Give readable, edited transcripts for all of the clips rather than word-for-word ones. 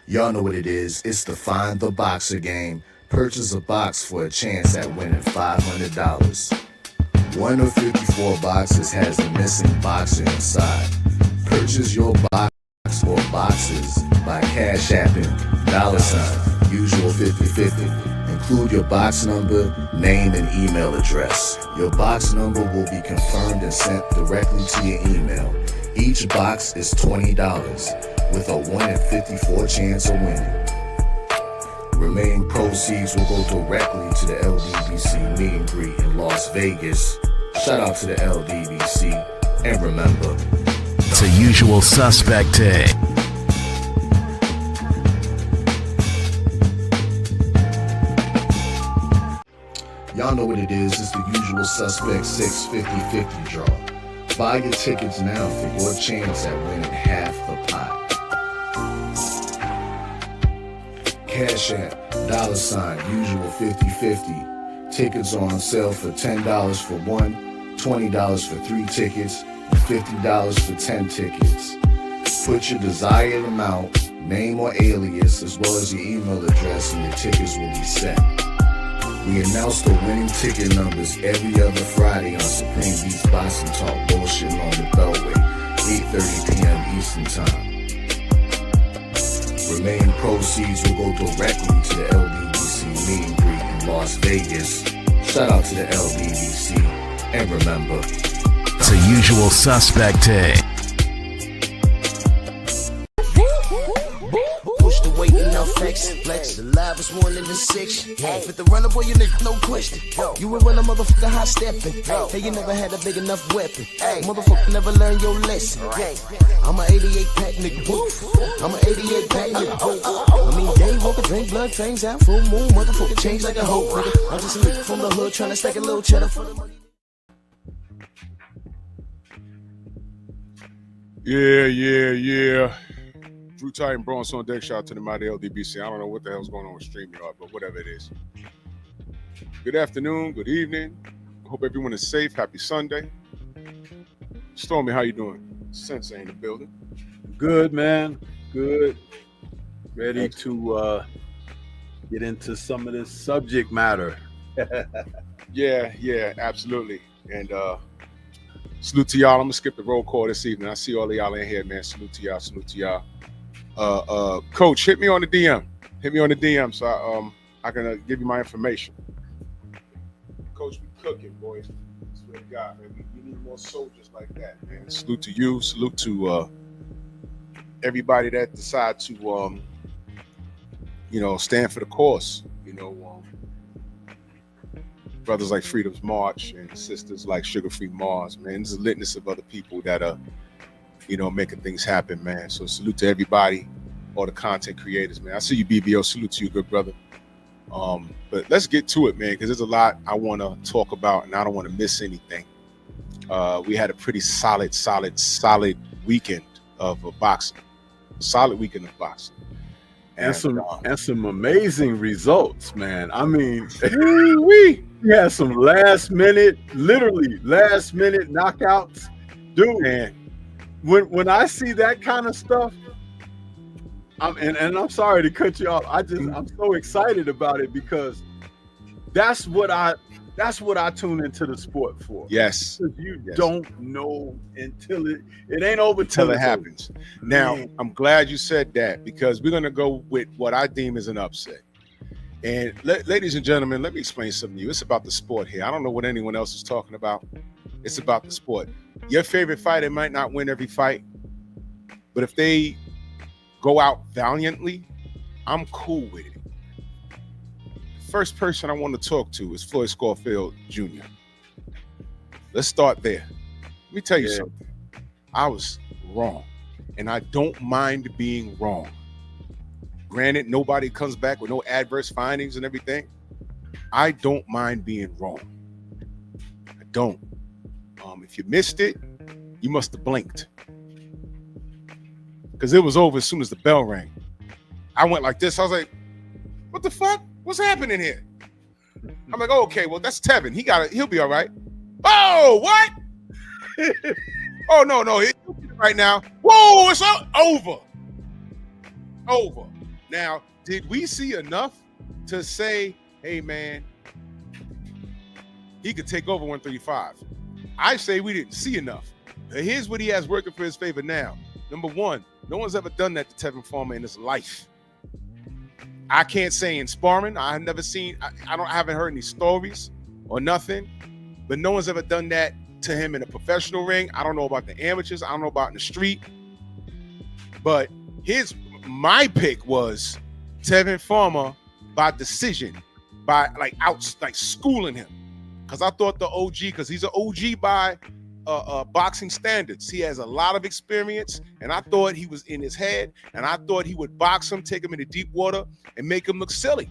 Y'all know what it is. It's the Find the Boxer game. Purchase a box for a chance at winning $500. One of 54 boxes has a missing boxer inside. Purchase your box or boxes by Cash Apping $ usual 50/50. Include your box number, name, and email address. Your box number will be confirmed and sent directly to your email. Each box is $20 with a 1 in 54 chance of winning. Remaining proceeds will go directly to the LDBC meet and greet in Las Vegas. Shout out to the LDBC, and remember, it's a usual suspect day. Y'all know what it is. It's the usual suspect 650-50 draw. Buy your tickets now for your chance at winning half the pot. Cash App, $ usual 50/50. Tickets are on sale for $10 for one, $20 for 3 tickets, and $50 for 10 tickets. Put your desired amount, name or alias, as well as your email address, and your tickets will be set. We announce the winning ticket numbers every other Friday on Supreme Beats Boxing Talk Bullshitting on the Beltway, 8:30 p.m. Eastern Time. Remaining proceeds will go directly to the LDBC meet and greet in Las Vegas. Shout out to the LDBC, and remember, it's a usual suspect day. Push the weight and now flex. The live is 1 in the 6. Fit the runner, boy, you nigga, no question. You were when a motherfucker high stepping. Hey, you never had a big enough weapon. Motherfucker never learned your lesson. I'm a 88 pack nigga. I'm a 88 pack nigga. I mean, day walker, drink blood, trains out, full moon. Motherfucker change like a hoe, nigga. I'm just a nigga from the hood trying to stack a little cheddar for the money. Yeah. Drew Titan Bronx on deck. Shout out to the mighty LDBC. I don't know what the hell's going on with StreamYard, but whatever it is. Good afternoon, good evening. Hope everyone is safe. Happy Sunday. Stormy, how you doing? Sensei in the building. Good, man. Good. Ready to get into some of this subject matter. Yeah, absolutely. And salute to y'all. I'm gonna skip the roll call this evening. I see all of y'all in here, man. Salute to y'all. Coach, hit me on the DM. So I can give you my information. Coach, we cooking, boys. Swear to God, man. We need more soldiers like that, man. Salute to you. Salute to everybody that decide to stand for the cause. Brothers like Freedom's March and sisters like Sugar Free Mars, man. There's a litness of other people that are making things happen, man. So salute to everybody, all the content creators, man. I see you, BBO. Salute to you, good brother. But let's get to it, man, because there's a lot I want to talk about, and I don't want to miss anything. We had a pretty solid weekend of boxing. And some amazing results, man. I mean, we had some last minute knockouts, dude. Man. When I see that kind of stuff, I'm sorry to cut you off. I'm so excited about it because that's what I tune into the sport for. Yes. You don't know until it ain't over till it happens. Now, I'm glad you said that because we're gonna go with what I deem as an upset. And ladies and gentlemen, let me explain something to you. It's about the sport here. I don't know what anyone else is talking about. It's about the sport. Your favorite fighter might not win every fight, but if they go out valiantly, I'm cool with it. The first person I want to talk to is Floyd Schofield Jr. Let's start there. Let me tell you something. I was wrong, and I don't mind being wrong. Granted, nobody comes back with no adverse findings and everything. I don't mind being wrong. I don't. If you missed it, you must have blinked. Because it was over as soon as the bell rang. I went like this. I was like, what the fuck? What's happening here? I'm like, oh, okay, well, that's Tevin. He'll be all right. Oh, what? Oh, no, he'll be right now. Whoa, it's over. Now, did we see enough to say, hey, man, he could take over 135? I say we didn't see enough. Now, here's what he has working for his favor now. Number one, no one's ever done that to Tevin Farmer in his life. I can't say in sparring. I have never seen, I haven't heard any stories or nothing, but no one's ever done that to him in a professional ring. I don't know about the amateurs. I don't know about in the street. But my pick was Tevin Farmer by decision, by like schooling him. Because I thought the OG, because he's an OG by boxing standards. He has a lot of experience, and I thought he was in his head, and I thought he would box him, take him into deep water, and make him look silly.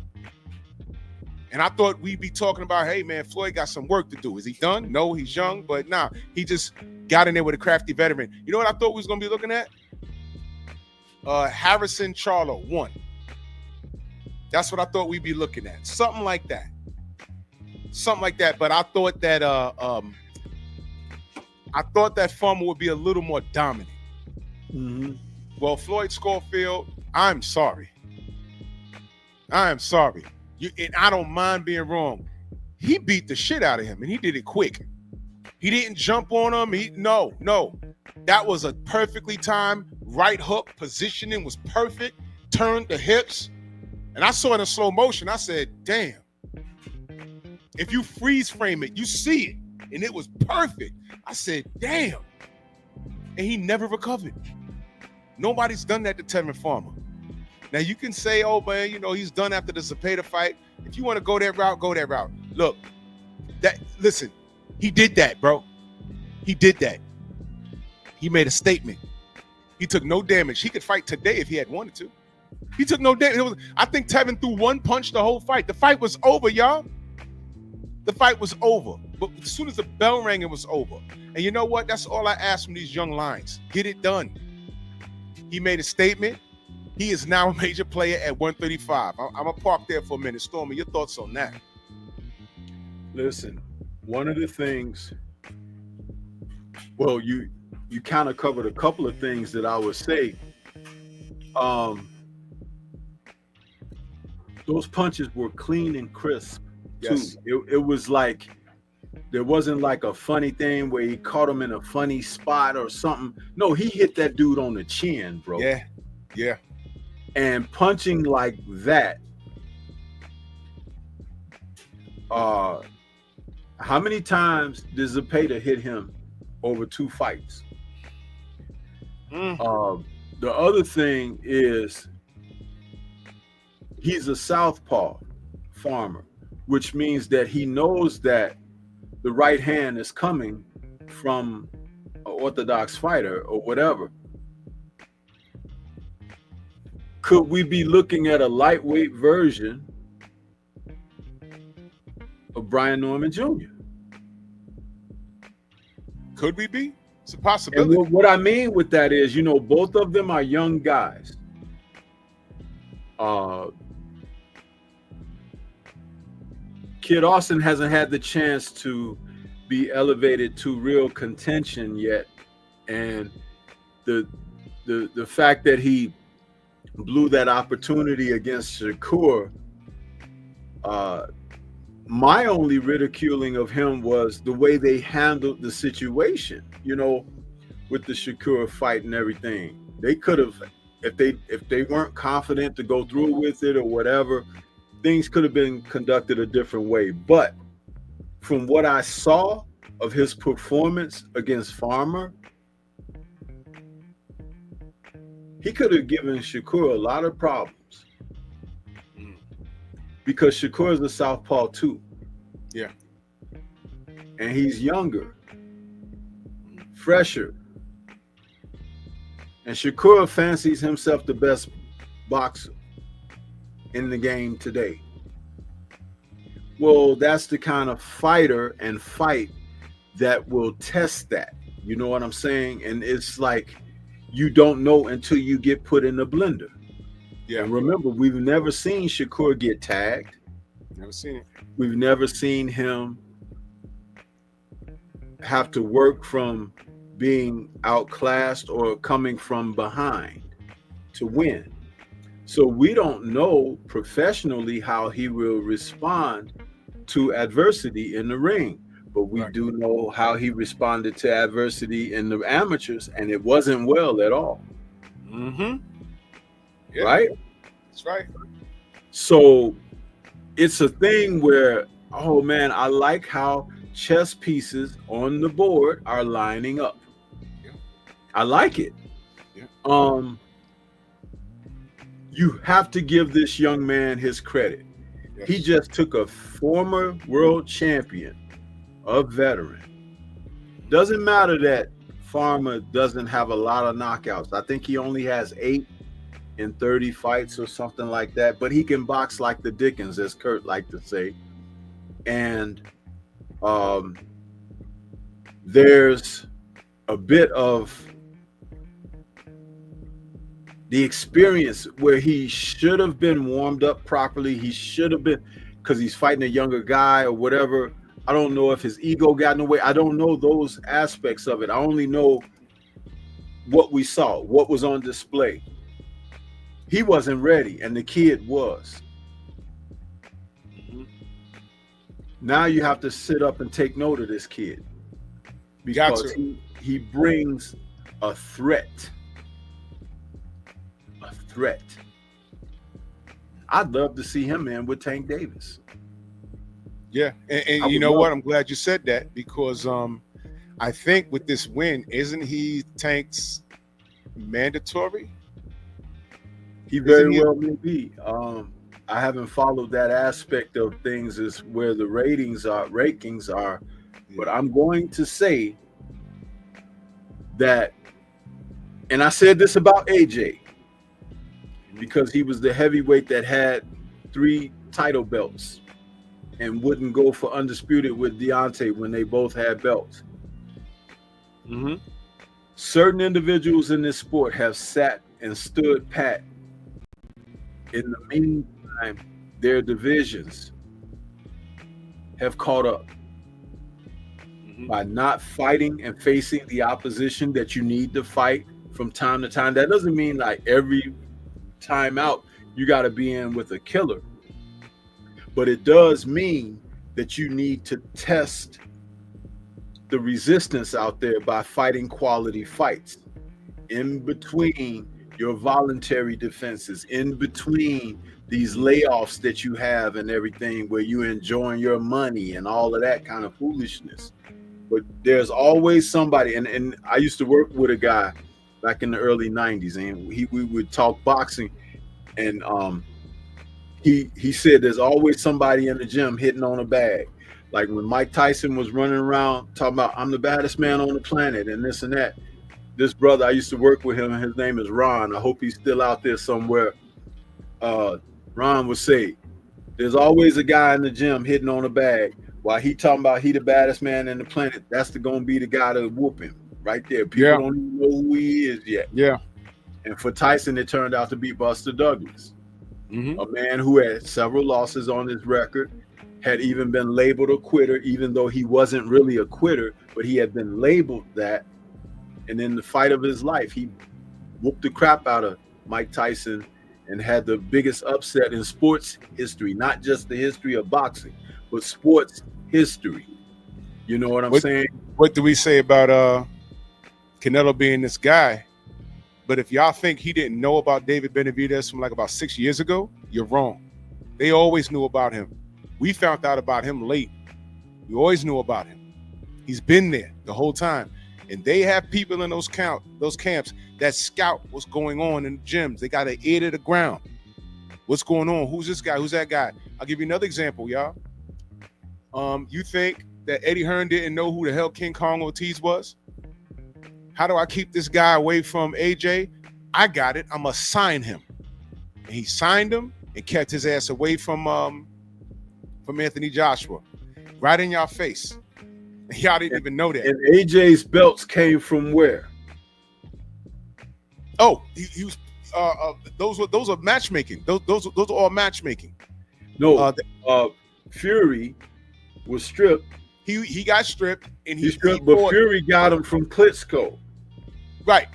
And I thought we'd be talking about, hey, man, Floyd got some work to do. Is he done? No, he's young, but nah, he just got in there with a crafty veteran. You know what I thought we was going to be looking at? Harrison Charlo, 1. That's what I thought we'd be looking at. Something like that. Something like that. But I thought that Farmer would be a little more dominant. Mm-hmm. Well, Floyd Schofield, I'm sorry. And I don't mind being wrong. He beat the shit out of him, and he did it quick. He didn't jump on him. No. That was a perfectly timed right hook. Positioning was perfect. Turned the hips. And I saw it in slow motion. I said, damn. If you freeze frame it, you see it. And it was perfect. I said, damn. And he never recovered. Nobody's done that to Tevin Farmer. Now, you can say, oh, man, he's done after the Zepeda fight. If you want to go that route, go that route. Look, listen, he did that, bro. He did that. He made a statement. He took no damage. He could fight today if he had wanted to. He took no damage. I think Tevin threw one punch the whole fight. The fight was over, y'all. The fight was over. But as soon as the bell rang, it was over. And you know what? That's all I ask from these young lions. Get it done. He made a statement. He is now a major player at 135. I'm going to park there for a minute. Stormy, your thoughts on that? Listen, one of the things, well, you kind of covered a couple of things that I would say. Those punches were clean and crisp, too. Yes. It was like, there wasn't like a funny thing where he caught him in a funny spot or something. No, he hit that dude on the chin, bro. Yeah. And punching like that, how many times did Zepeda hit him over 2 fights? The other thing is he's a southpaw Farmer, which means that he knows that the right hand is coming from an orthodox fighter or whatever. Could we be looking at a lightweight version of Brian Norman Jr.? Could we be? It's a possibility. And what I mean with that is, both of them are young guys. Kid Austin hasn't had the chance to be elevated to real contention yet. And the fact that he blew that opportunity against Shakur, my only ridiculing of him was the way they handled the situation, with the Shakur fight and everything. They could have, if they weren't confident to go through with it or whatever, things could have been conducted a different way. But from what I saw of his performance against Farmer, he could have given Shakur a lot of problems, because Shakur is a southpaw too. Yeah. And he's younger, fresher. And Shakur fancies himself the best boxer in the game today. Well, that's the kind of fighter and fight that will test that. You know what I'm saying? And it's like, you don't know until you get put in the blender. Yeah. And remember, we've never seen Shakur get tagged. Never seen it. We've never seen him have to work from being outclassed or coming from behind to win. So we don't know professionally how he will respond to adversity in the ring, but we Right. do know how he responded to adversity in the amateurs, and it wasn't well at all. Mm-hmm. Yeah, Right? that's right. So it's a thing where, oh man, I like how chess pieces on the board are lining up. Yeah. I like it. Yeah. You have to give this young man his credit. Yes. He just took a former world champion, a veteran. Doesn't matter that Farmer doesn't have a lot of knockouts. I think he only has 8 in 30 fights or something like that, but he can box like the Dickens, as Kurt liked to say. And there's a bit of the experience where he should have been warmed up properly. He should have been, because he's fighting a younger guy or whatever. I don't know if his ego got in the way. I don't know those aspects of it. I only know what we saw, what was on display. He wasn't ready, and the kid was. Now you have to sit up and take note of this kid, because he brings a threat. A threat. I'd love to see him in with Tank Davis. Yeah, and you know what? I'm glad you said that, because I think with this win, isn't he Tank's mandatory? He very well may be. I haven't followed that aspect of things as where the rankings are, but I'm going to say that, and I said this about AJ, because he was the heavyweight that had 3 title belts and wouldn't go for undisputed with Deontay when they both had belts. Mm-hmm. Certain individuals in this sport have sat and stood pat. In the meantime, their divisions have caught up by not fighting and facing the opposition that you need to fight from time to time. That doesn't mean like every time out you got to be in with a killer, but it does mean that you need to test the resistance out there by fighting quality fights in between your voluntary defenses, in between these layoffs that you have and everything, where you enjoying your money and all of that kind of foolishness. But there's always somebody, and I used to work with a guy back in the early 90s, and we would talk boxing, and he said there's always somebody in the gym hitting on a bag. Like when Mike Tyson was running around talking about, I'm the baddest man on the planet and this and that. This brother, I used to work with him, and his name is Ron. I hope he's still out there somewhere. Ron would say, there's always a guy in the gym hitting on a bag. While he talking about he the baddest man in the planet, that's going to be the guy to whoop him right there. People don't even know who he is yet. Yeah. And for Tyson, it turned out to be Buster Douglas, a man who had several losses on his record, had even been labeled a quitter, even though he wasn't really a quitter, but he had been labeled that. And in the fight of his life, he whooped the crap out of Mike Tyson and had the biggest upset in sports history, not just the history of boxing, but sports history. You know what I'm saying? What do we say about Canelo being this guy? But if y'all think he didn't know about David Benavidez from like about 6 years ago, you're wrong. They always knew about him. We found out about him late. We always knew about him. He's been there the whole time. And they have people in those camps that scout what's going on in the gyms. They got an ear to the ground. What's going on? Who's this guy? Who's that guy? I'll give you another example, y'all. You think that Eddie Hearn didn't know who the hell King Kong Ortiz was? How do I keep this guy away from AJ? I got it. I'm going to sign him. And he signed him and kept his ass away from Anthony Joshua. Right in y'all face. Y'all didn't even know that. And AJ's belts came from where? Oh, he was. Those are matchmaking. Those are all matchmaking. No, Fury was stripped. He got stripped, and he stripped, but Fury got him from Klitschko. Right,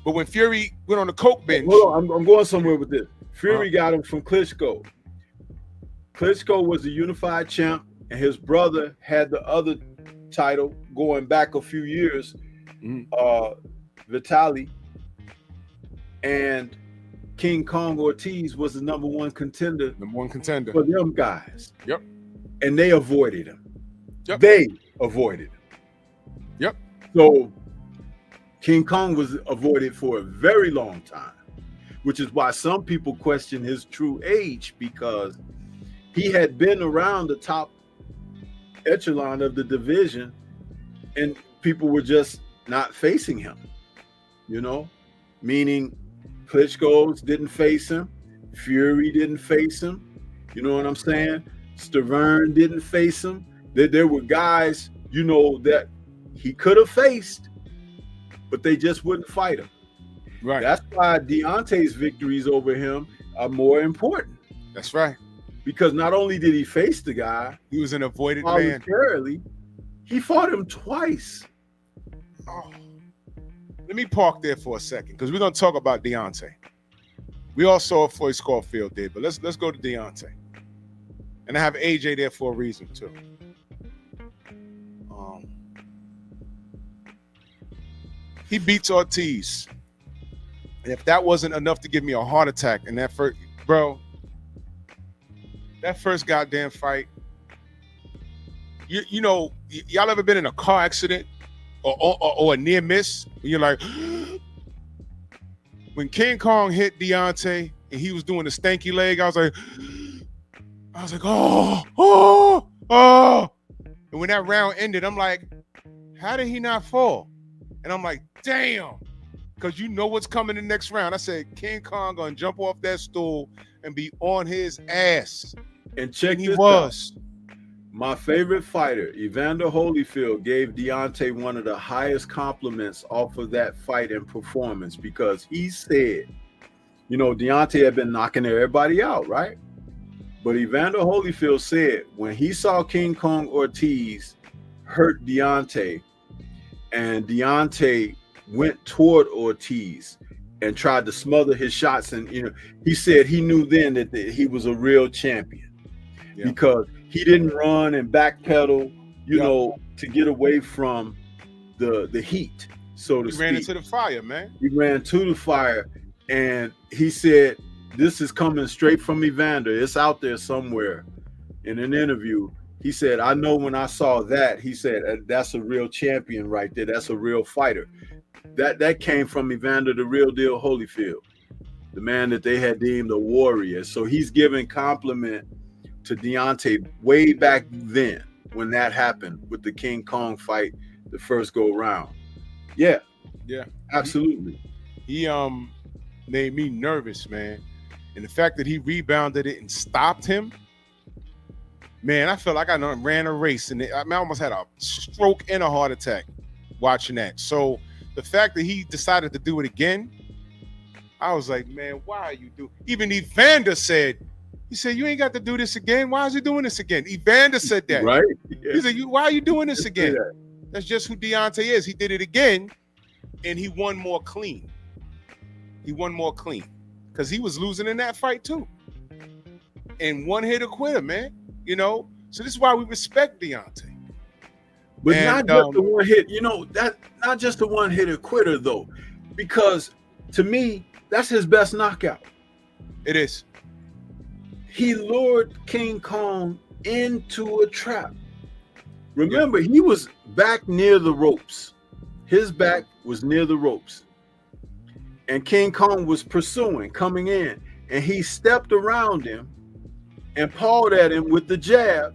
But when Fury went on the coke binge, hold on, I'm going somewhere with this. Fury got him from Klitschko. Klitschko was the unified champ, and his brother had the other title going back a few years. Vitaly, and King Kong Ortiz was the number one contender for them guys. Yep. And they avoided him. Yep. They avoided him. Yep. So King Kong was avoided for a very long time, which is why some people question his true age, because he had been around the top echelon of the division and people were just not facing him, you know, meaning Klitschko's didn't face him, Fury didn't face him, you know what I'm saying? Stavern didn't face him. There were guys, you know, that he could have faced, but they just wouldn't fight him. Right. That's why Deontay's victories over him are more important. That's right. Because not only did he face the guy, he was an avoided man. Voluntarily, he fought him twice. Oh. Let me park there for a second, because we're gonna talk about Deontay. We all saw what Floyd Scofield did, but let's go to Deontay. And I have AJ there for a reason too. He beats Ortiz. And if that wasn't enough to give me a heart attack in that first, bro, that first goddamn fight, you know, y'all ever been in a car accident or a near miss? When you're like, when King Kong hit Deontay and he was doing the stanky leg, I was like, oh. And when that round ended, I'm like, how did he not fall? And I'm like, damn, because you know what's coming in the next round. I said, King Kong gonna jump off that stool and be on his ass. And check he was. Out. My favorite fighter, Evander Holyfield, gave Deontay one of the highest compliments off of that fight and performance, because he said, you know, Deontay had been knocking everybody out, right? But Evander Holyfield said when he saw King Kong Ortiz hurt Deontay, and Deontay went toward Ortiz and tried to smother his shots, and you know, he said he knew then that he was a real champion, because he didn't run and backpedal, you know, to get away from the heat, so to speak. He ran into the fire, man. He ran to the fire, and he said, this is coming straight from Evander. It's out there somewhere in an interview. He said, I know when I saw that, he said, that's a real champion right there. That's a real fighter. That came from Evander, the real deal Holyfield, the man that they had deemed a warrior. So he's giving compliment to Deontay way back then when that happened with the King Kong fight, the first go round. Yeah, absolutely. He made me nervous, man. And the fact that he rebounded it and stopped him, man, I felt like I ran a race, and I almost had a stroke and a heart attack watching that. So the fact that he decided to do it again, I was like, man, why are you doing? Even Evander said, he said, you ain't got to do this again. Why is he doing this again? Evander said that. Right. Yeah. He said, why are you doing this again? That's just who Deontay is. He did it again, and he won more clean. Because he was losing in that fight too. And one hit or quitter, man. You know, so this is why we respect Deontay. But not just the one hit, you know, that not just the one hitter quitter though, because to me, that's his best knockout. It is. He lured King Kong into a trap. Remember, he was back near the ropes. His back was near the ropes. And King Kong was pursuing, coming in, and he stepped around him and pawed at him with the jab.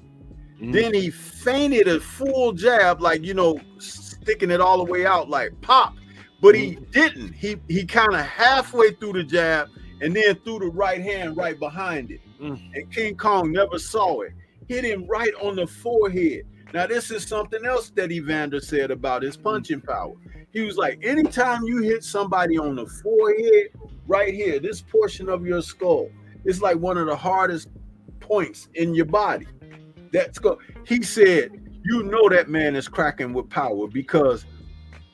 Then he feinted a full jab, like, you know, sticking it all the way out, like pop. But he didn't. He kind of halfway through the jab and then threw the right hand right behind it. And King Kong never saw it. Hit him right on the forehead. Now, this is something else that Evander said about his punching power. He was like, anytime you hit somebody on the forehead, right here, this portion of your skull, it's like one of the hardest points in your body. He said, you know that man is cracking with power, because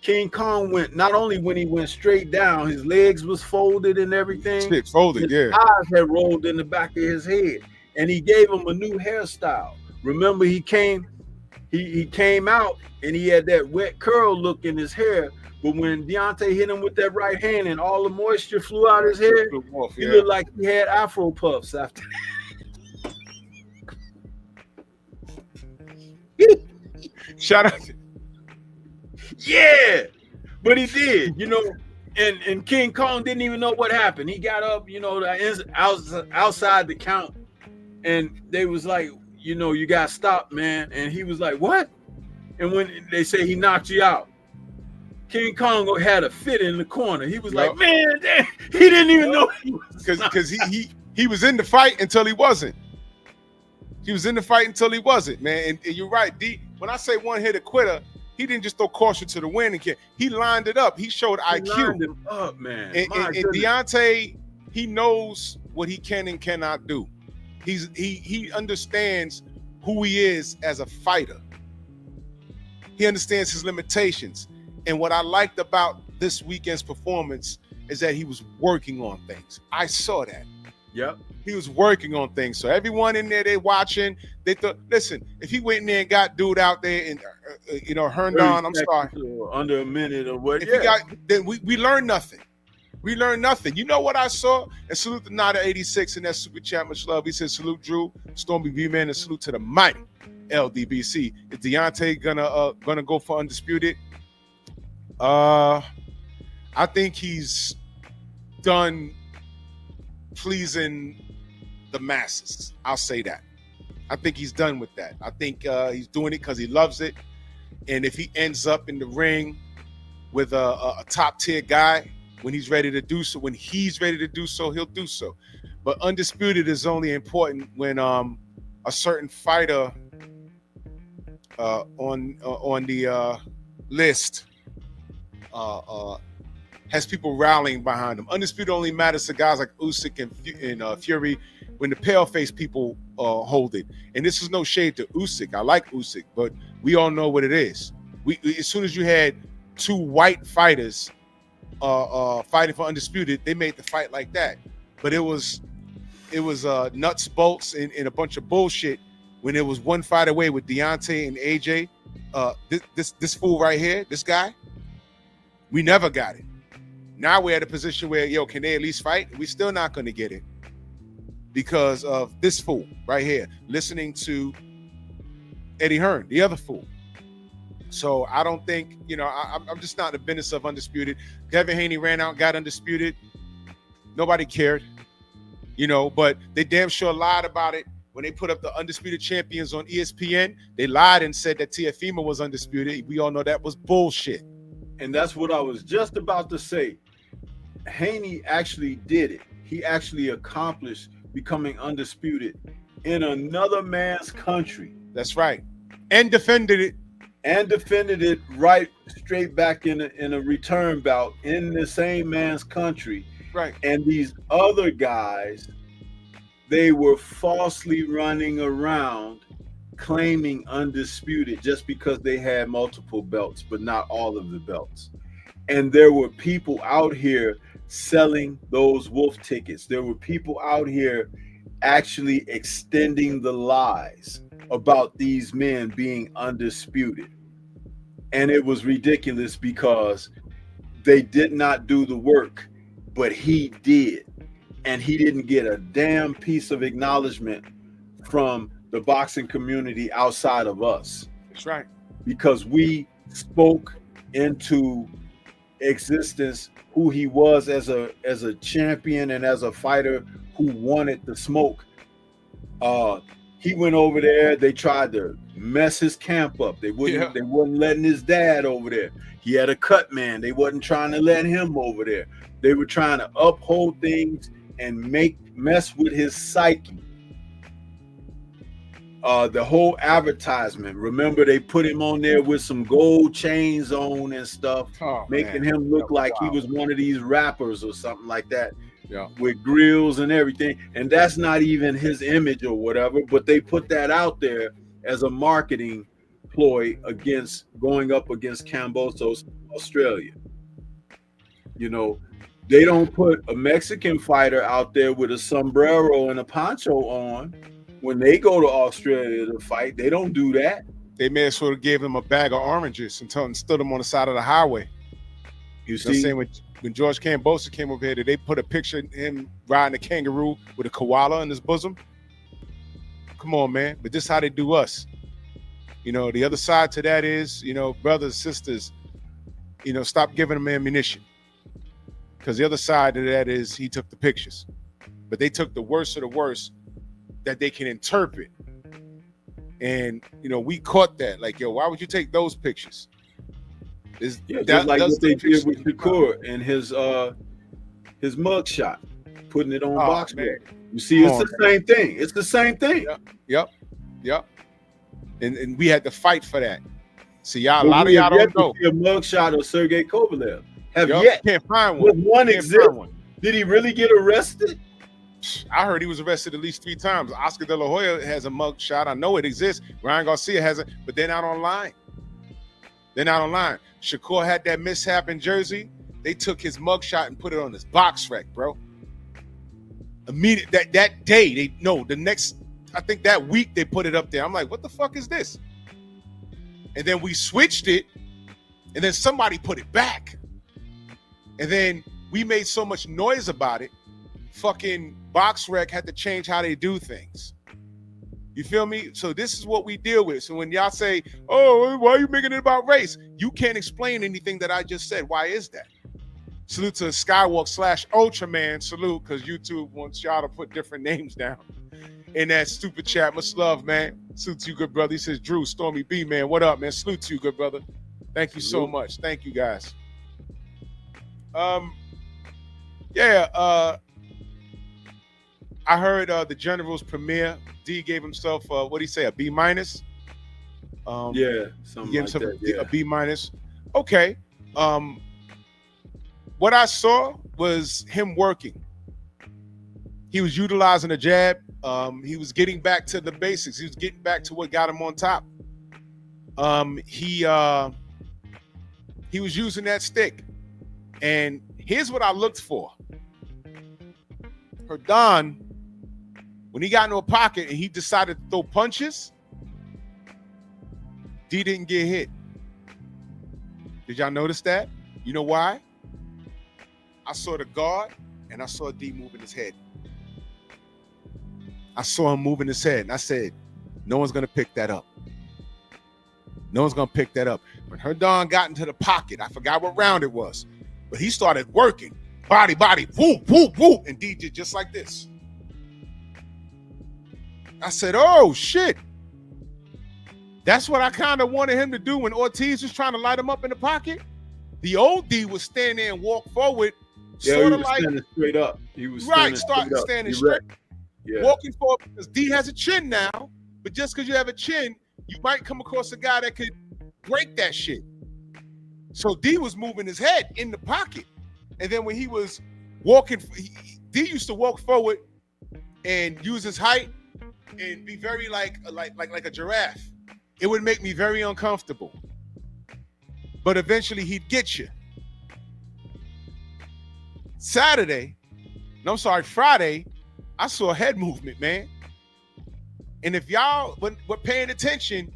King Kong went, not only when he went straight down, his legs was folded and everything. Shit, folded, His yeah. eyes had rolled in the back of his head, and he gave him a new hairstyle. Remember, he came out and he had that wet curl look in his hair. But when Deontay hit him with that right hand and all the moisture flew out his hair, he looked like he had Afro puffs after that. Shout out. Yeah, but he did, you know. And King Kong didn't even know what happened. He got up, you know, outside the count, and they was like, you know, you got stopped, man. And he was like, what? And when they say he knocked you out, King Kong had a fit in the corner. He was like, man, damn, he didn't even know he was because he was in the fight until he wasn't. He was in the fight until he wasn't, man. And you're right, D. When I say one hit a quitter, he didn't just throw caution to the wind again. He lined it up. He showed IQ. Lined him up, man. And Deontay, he knows what he can and cannot do. He understands who he is as a fighter. He understands his limitations. And what I liked about this weekend's performance is that he was working on things. I saw that. Yep. He was working on things. So everyone in there, they watching. They thought, listen, if he went in there and got dude out there and, Herndon, I'm sorry. Under a minute or what? If he got, then we learned nothing. We learned nothing. You know what I saw? And salute the Nada 86 in that super chat. Much love. He said, salute Drew, Stormy V-Man, and salute to the mighty LDBC. Is Deontay gonna go for undisputed? I think he's done pleasing the masses. I'll say that. I think he's done with that. I think he's doing it because he loves it. And if he ends up in the ring with a top tier guy, when he's ready to do so, he'll do so. But undisputed is only important when a certain fighter on the list has people rallying behind him. Undisputed only matters to guys like Usyk and Fury when the pale-faced people hold it. And this is no shade to Usyk. I like Usyk, but we all know what it is. As soon as you had two white fighters fighting for undisputed, they made the fight like that. But it was nuts, bolts, and a bunch of bullshit when it was one fight away with Deontay and AJ. This fool right here, this guy, we never got it. Now we're at a position where, can they at least fight? We're still not going to get it because of this fool right here, listening to Eddie Hearn, the other fool. So I don't think, I'm just not in the business of undisputed. Devin Haney ran out, got undisputed. Nobody cared, but they damn sure lied about it. When they put up the undisputed champions on ESPN, they lied and said that Teofimo was undisputed. We all know that was bullshit. And that's what I was just about to say. Haney actually did it. He actually accomplished becoming undisputed in another man's country. That's right. And defended it. And defended it right straight back in a return bout in the same man's country. Right. And these other guys, they were falsely running around claiming undisputed just because they had multiple belts, but not all of the belts. And there were people out here selling those wolf tickets. There were people out here actually extending the lies about these men being undisputed. And it was ridiculous because they did not do the work, but he did. And he didn't get a damn piece of acknowledgement from the boxing community outside of us. That's right. Because we spoke into existence who he was as a champion and as a fighter who wanted the smoke. He went over there. They tried to mess his camp up. They wasn't letting his dad over there. He had a cut man. They wasn't trying to let him over there. They were trying to uphold things and mess with his psyche. The whole advertisement, remember they put him on there with some gold chains on and stuff, making him look like he was one of these rappers or something like that, with grills and everything. And that's not even his image or whatever, but they put that out there as a marketing ploy against going up against Cambosos, Australia. You know, they don't put a Mexican fighter out there with a sombrero and a poncho on when they go to Australia to fight. They don't do that. They may as well have gave him a bag of oranges and stood him on the side of the highway. You You know see, what I'm saying? When George Cambosa came over here, did they put a picture of him riding a kangaroo with a koala in his bosom? Come on, man. But this is how they do us. You know, the other side to that is, you know, brothers, sisters, you know, stop giving them ammunition. Because the other side of that is he took the pictures. But they took the worst of the worst that they can interpret. And, you know, we caught that. Like, yo, why would you take those pictures? just like what they did with Shakur and his mug shot, putting it on box. You see, it's the same thing. It's the same thing. Yep. And we had to fight for that. See, y'all, a lot of y'all don't know. A mug shot of Sergey Kovalev. Can't find one. With one exist. Did he really get arrested? I heard he was arrested at least 3 times. Oscar De La Hoya has a mug shot. I know it exists. Ryan Garcia has it, but they're not online. Shakur had that mishap in Jersey. They took his mug shot and put it on his box rec, bro. Immediate that day, the next, I think that week they put it up there. I'm like, what the fuck is this? And then we switched it, and then somebody put it back. And then we made so much noise about it, fucking Box Rec had to change how they do things. You feel me? So this is what we deal with. So when y'all say, oh, why are you making it about race? You can't explain anything that I just said. Why is that? Salute to Skywalk/Ultraman. Salute, because YouTube wants y'all to put different names down in that stupid chat. Much love, man. Salute to you, good brother. He says, Drew, Stormy B, man. What up, man? Salute to you, good brother. Thank you so much. Thank you, guys. I heard the General's premiere. D gave himself what did he say, a B-? Something he gave like himself that, a B-. Okay. What I saw was him working. He was utilizing a jab. He was getting back to the basics. He was getting back to what got him on top. He was using that stick. And here's what I looked for. Herdan, when he got into a pocket and he decided to throw punches, D didn't get hit. Did y'all notice that? You know why? I saw the guard and I saw D moving his head. I saw him moving his head and I said, no one's going to pick that up. No one's going to pick that up. When Herdan got into the pocket, I forgot what round it was, but he started working. Body, whoop, whoop, whoop. And D did just like this. I said, oh, shit. That's what I kind of wanted him to do when Ortiz was trying to light him up in the pocket. The old D was stand there and walk forward, sort of like standing straight up. He was standing straight. Yeah. Walking forward because D has a chin now, but just because you have a chin, you might come across a guy that could break that shit. So D was moving his head in the pocket. And then when he was walking, D used to walk forward and use his height and be very like a giraffe. It would make me very uncomfortable. But eventually he'd get you. Friday, I saw head movement, man. And if y'all were paying attention,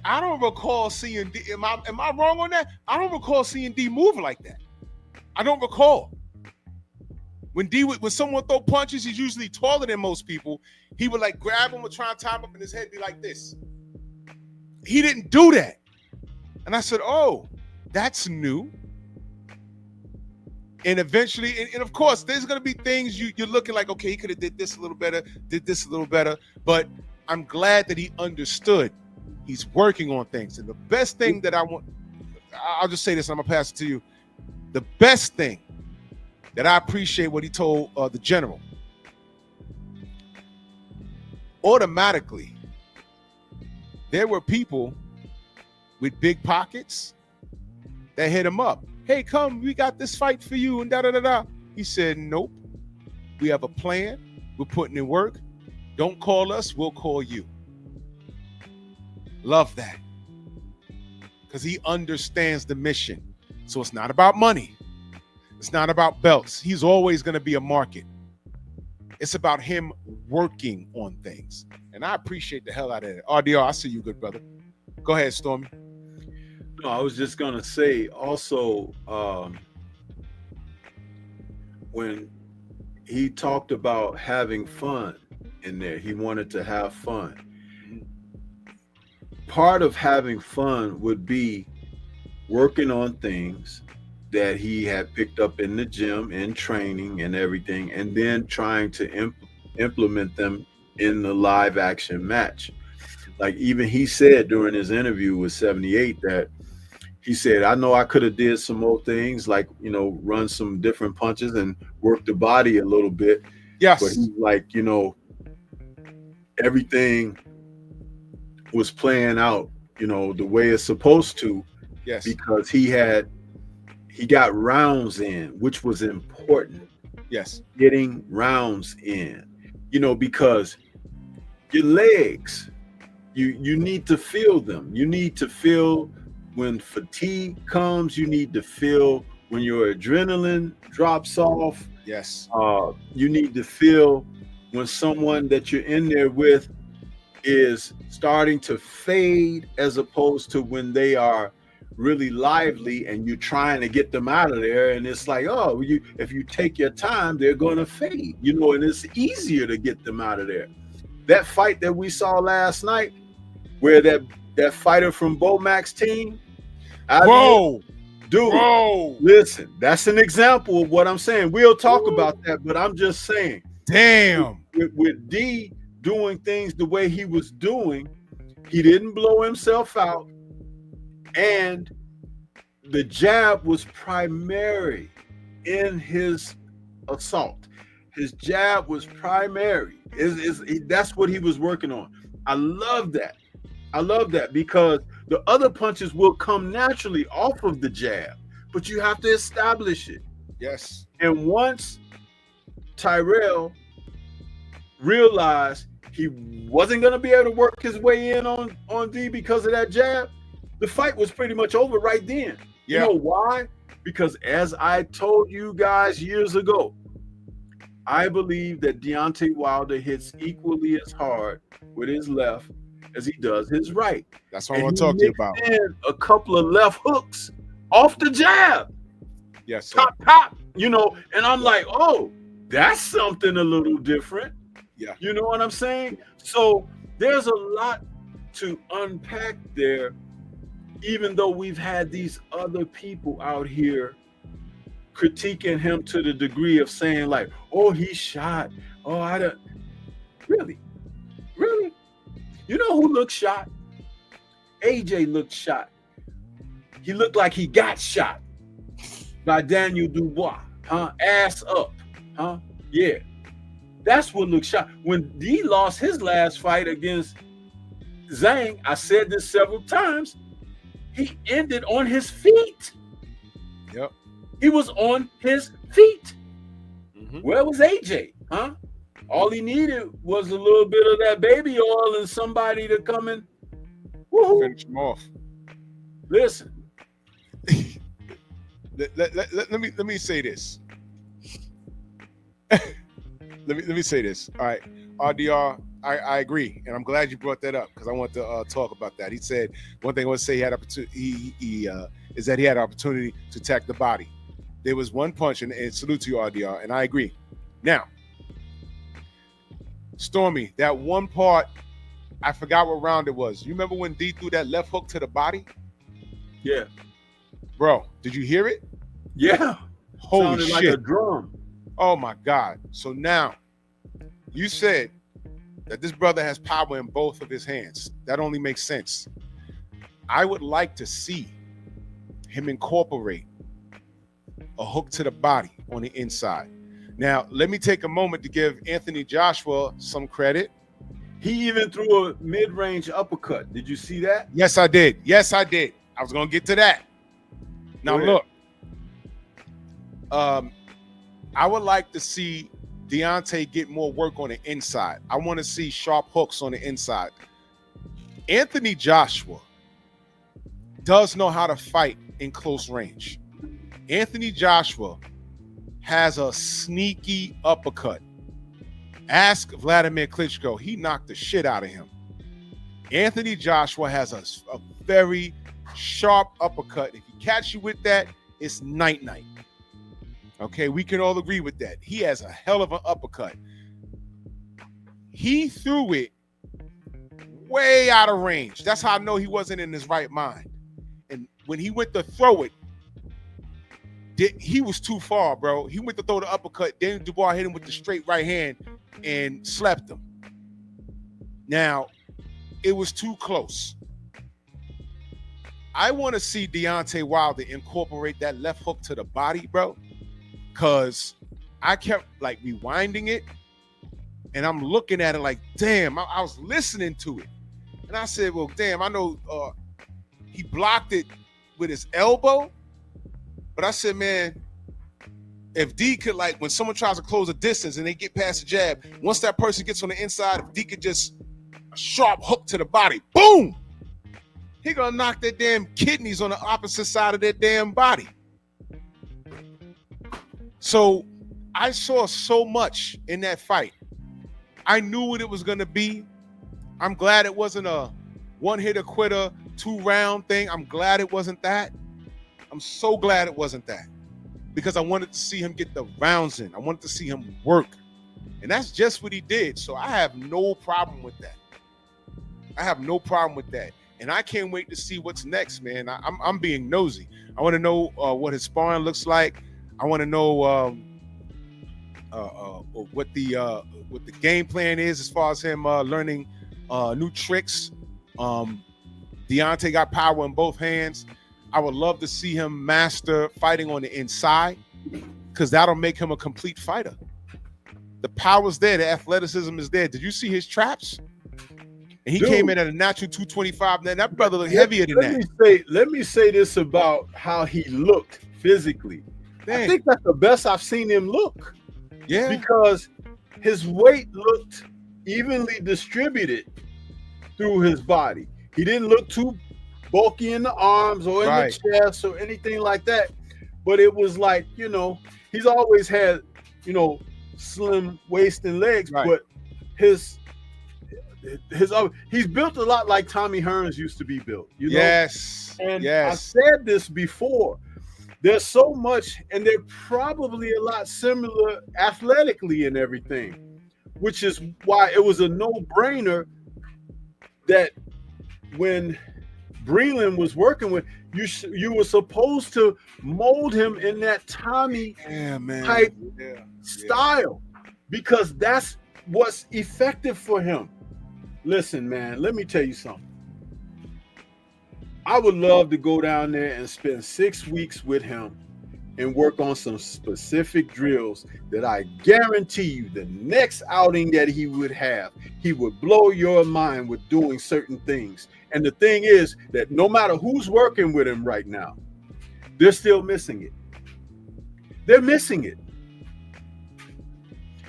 I don't recall seeing D. Am I wrong on that? I don't recall seeing D move like that. I don't recall. When someone throw punches, he's usually taller than most people. He would like grab him or try and tie him up in his head, be like this. He didn't do that. And I said, oh, that's new. And eventually, and of course, there's going to be things you're looking like, okay, he could have did this a little better. But I'm glad that he understood. He's working on things. And the best thing that I'll just say this, and I'm going to pass it to you. The best thing that I appreciate what he told the general, automatically, there were people with big pockets that hit him up. Hey, come, we got this fight for you and da-da-da-da. He said, nope, we have a plan. We're putting in work. Don't call us, we'll call you. Love that. because he understands the mission. So it's not about money. It's not about belts. He's always going to be a market. It's about him working on things. And I appreciate the hell out of it. RDR, I see you, good brother. Go ahead, Stormy. No, I was just going to say also, when he talked about having fun in there, he wanted to have fun. Part of having fun would be working on things that he had picked up in the gym and training and everything, and then trying to implement them in the live action match. Like even he said during his interview with 78 that he said, I know I could have did some more things, like, you know, run some different punches and work the body a little bit. Yes. But he's like, you know, everything was playing out, you know, the way it's supposed to. Yes. Because he got rounds in, which was important. Yes. Getting rounds in, you know, because your legs, you need to feel them. You need to feel when fatigue comes. You need to feel when your adrenaline drops off. Yes. You need to feel when someone that you're in there with is starting to fade, as opposed to when they are really lively and you're trying to get them out of there, and it's like, oh, if you take your time, they're going to fade, you know, and it's easier to get them out of there. That fight that we saw last night, where that fighter from Bomac's team, dude, listen, that's an example of what I'm saying. We'll talk about that, but I'm just saying, damn, with D doing things the way he was doing, he didn't blow himself out. And the jab was primary in his assault. His jab was primary. That's what he was working on. I love that. I love that, because the other punches will come naturally off of the jab, but you have to establish it. Yes. And once Tyrell realized he wasn't going to be able to work his way in on D because of that jab, the fight was pretty much over right then. Yeah. You know why? Because as I told you guys years ago, I believe that Deontay Wilder hits equally as hard with his left as he does his right. That's what I want to talk to you about. A couple of left hooks off the jab. Yes. Sir. Top, you know, and I'm like, oh, that's something a little different. Yeah. You know what I'm saying? So there's a lot to unpack there, even though we've had these other people out here critiquing him to the degree of saying like, oh, he shot. Oh, I don't really. You know who looked shot? AJ looked shot. He looked like he got shot by Daniel Dubois, huh? Ass up, huh? Yeah. That's what looked shot. When D lost his last fight against Zhang, I said this several times, he ended on his feet. Yep. He was on his feet. Mm-hmm. Where was AJ, huh? All he needed was a little bit of that baby oil and somebody to come and finish him off. Listen. let me say this. let me say this. All right, RDR, I agree, and I'm glad you brought that up because I want to talk about that. He said one thing I want to say he had opportunity. Is that he had opportunity to attack the body. There was one punch, and salute to you, RDR, and I agree. Now, Stormy, that one part, I forgot what round it was. You remember when D threw that left hook to the body? Yeah. Bro, did you hear it? Yeah. Holy shit. shit. Like a drum. Oh my God. So now, you said that this brother has power in both of his hands. That only makes sense. I would like to see him incorporate a hook to the body on the inside. Now, let me take a moment to give Anthony Joshua some credit. He even threw a mid-range uppercut. Did you see that? Yes, I did. I was going to get to that. Now, look. I would like to see Deontay get more work on the inside. I want to see sharp hooks on the inside. Anthony Joshua does know how to fight in close range. Anthony Joshua has a sneaky uppercut. Ask Vladimir Klitschko. He knocked the shit out of him. Anthony Joshua has a very sharp uppercut. If he catch you with that, it's night-night. Okay, we can all agree with that. He has a hell of an uppercut. He threw it way out of range. That's how I know he wasn't in his right mind. And when he went to throw it, he was too far, bro. He went to throw the uppercut. Daniel Dubois hit him with the straight right hand and slept him. Now, it was too close. I want to see Deontay Wilder incorporate that left hook to the body, bro, because I kept like rewinding it, and I'm looking at it like, damn, I was listening to it. And I said, well, damn, I know he blocked it with his elbow, but I said, man, if D could, like, when someone tries to close a distance and they get past the jab, once that person gets on the inside, if D could just a sharp hook to the body, boom, he gonna knock their damn kidneys on the opposite side of their damn body. So I saw so much in that fight. I knew what it was gonna be. I'm glad it wasn't a one-hitter quitter, 2-round thing. I'm glad it wasn't that. I'm so glad it wasn't that, because I wanted to see him get the rounds in. I wanted to see him work. And that's just what he did. So I have no problem with that. I have no problem with that. And I can't wait to see what's next, man. I'm being nosy. I want to know what his sparring looks like. I want to know what the game plan is as far as him learning new tricks. Deontay got power in both hands. I would love to see him master fighting on the inside, because that'll make him a complete fighter. The power's there. The athleticism is there. Did you see his traps? And he came in at a natural 225. Man, that brother looked heavier than that. Let me say this about how he looked physically. Dang. I think that's the best I've seen him look. Yeah. Because his weight looked evenly distributed through his body. He didn't look too bulky in the arms or in the chest or anything like that. But it was like, he's always had, slim waist and legs, but he's built a lot like Tommy Hearns used to be built. Yes. And I said this before. There's so much, and they're probably a lot similar athletically and everything, which is why it was a no-brainer that when Breland was working with you were supposed to mold him in that Tommy type style, because that's what's effective for him. Listen, man, let me tell you something. I would love to go down there and spend 6 weeks with him and work on some specific drills that I guarantee you the next outing that he would have, he would blow your mind with doing certain things. And the thing is that no matter who's working with him right now, they're still missing it. They're missing it.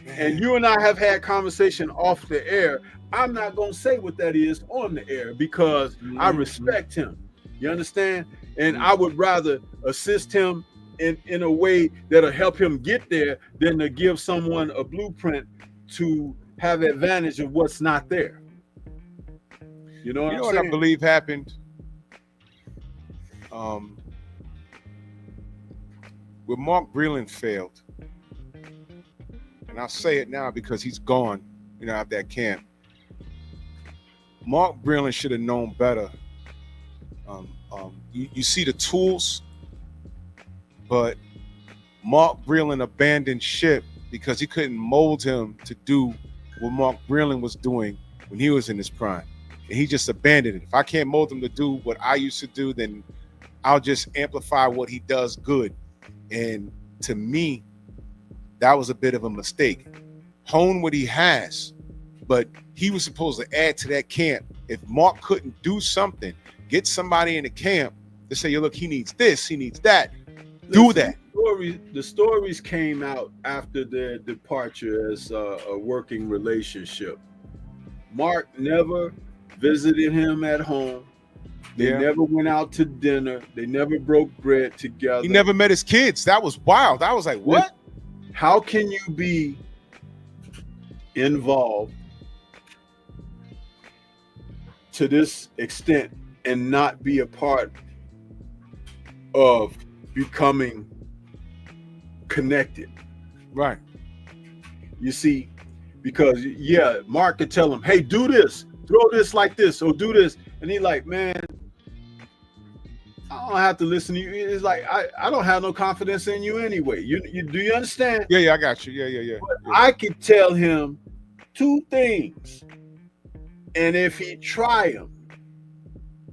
And you and I have had conversation off the air. I'm not going to say what that is on the air because I respect him. You understand? And I would rather assist him in a way that'll help him get there than to give someone a blueprint to have advantage of what's not there. You know what I believe happened? When Mark Breland failed, and I'll say it now because he's gone, out of that camp. Mark Breland should have known better. You see the tools, but Mark Breland abandoned ship because he couldn't mold him to do what Mark Breland was doing when he was in his prime. And he just abandoned it. If I can't mold him to do what I used to do, then I'll just amplify what he does good. And to me, that was a bit of a mistake. Hone what he has, but he was supposed to add to that camp. If Mark couldn't do something, get somebody in the camp to say, look, he needs this, he needs that. Do that. The stories came out after their departure as a working relationship. Mark never visited him at home. They never went out to dinner. They never broke bread together. He never met his kids. That was wild. I was like, what? How can you be involved to this extent and not be a part of becoming connected? Right. You see, because Mark could tell him, hey, do this, throw this like this, or do this. And he's like, man, I don't have to listen to you. It's like, I don't have no confidence in you anyway. You do you understand? Yeah, I got you. Yeah. I could tell him 2 things. And if he try them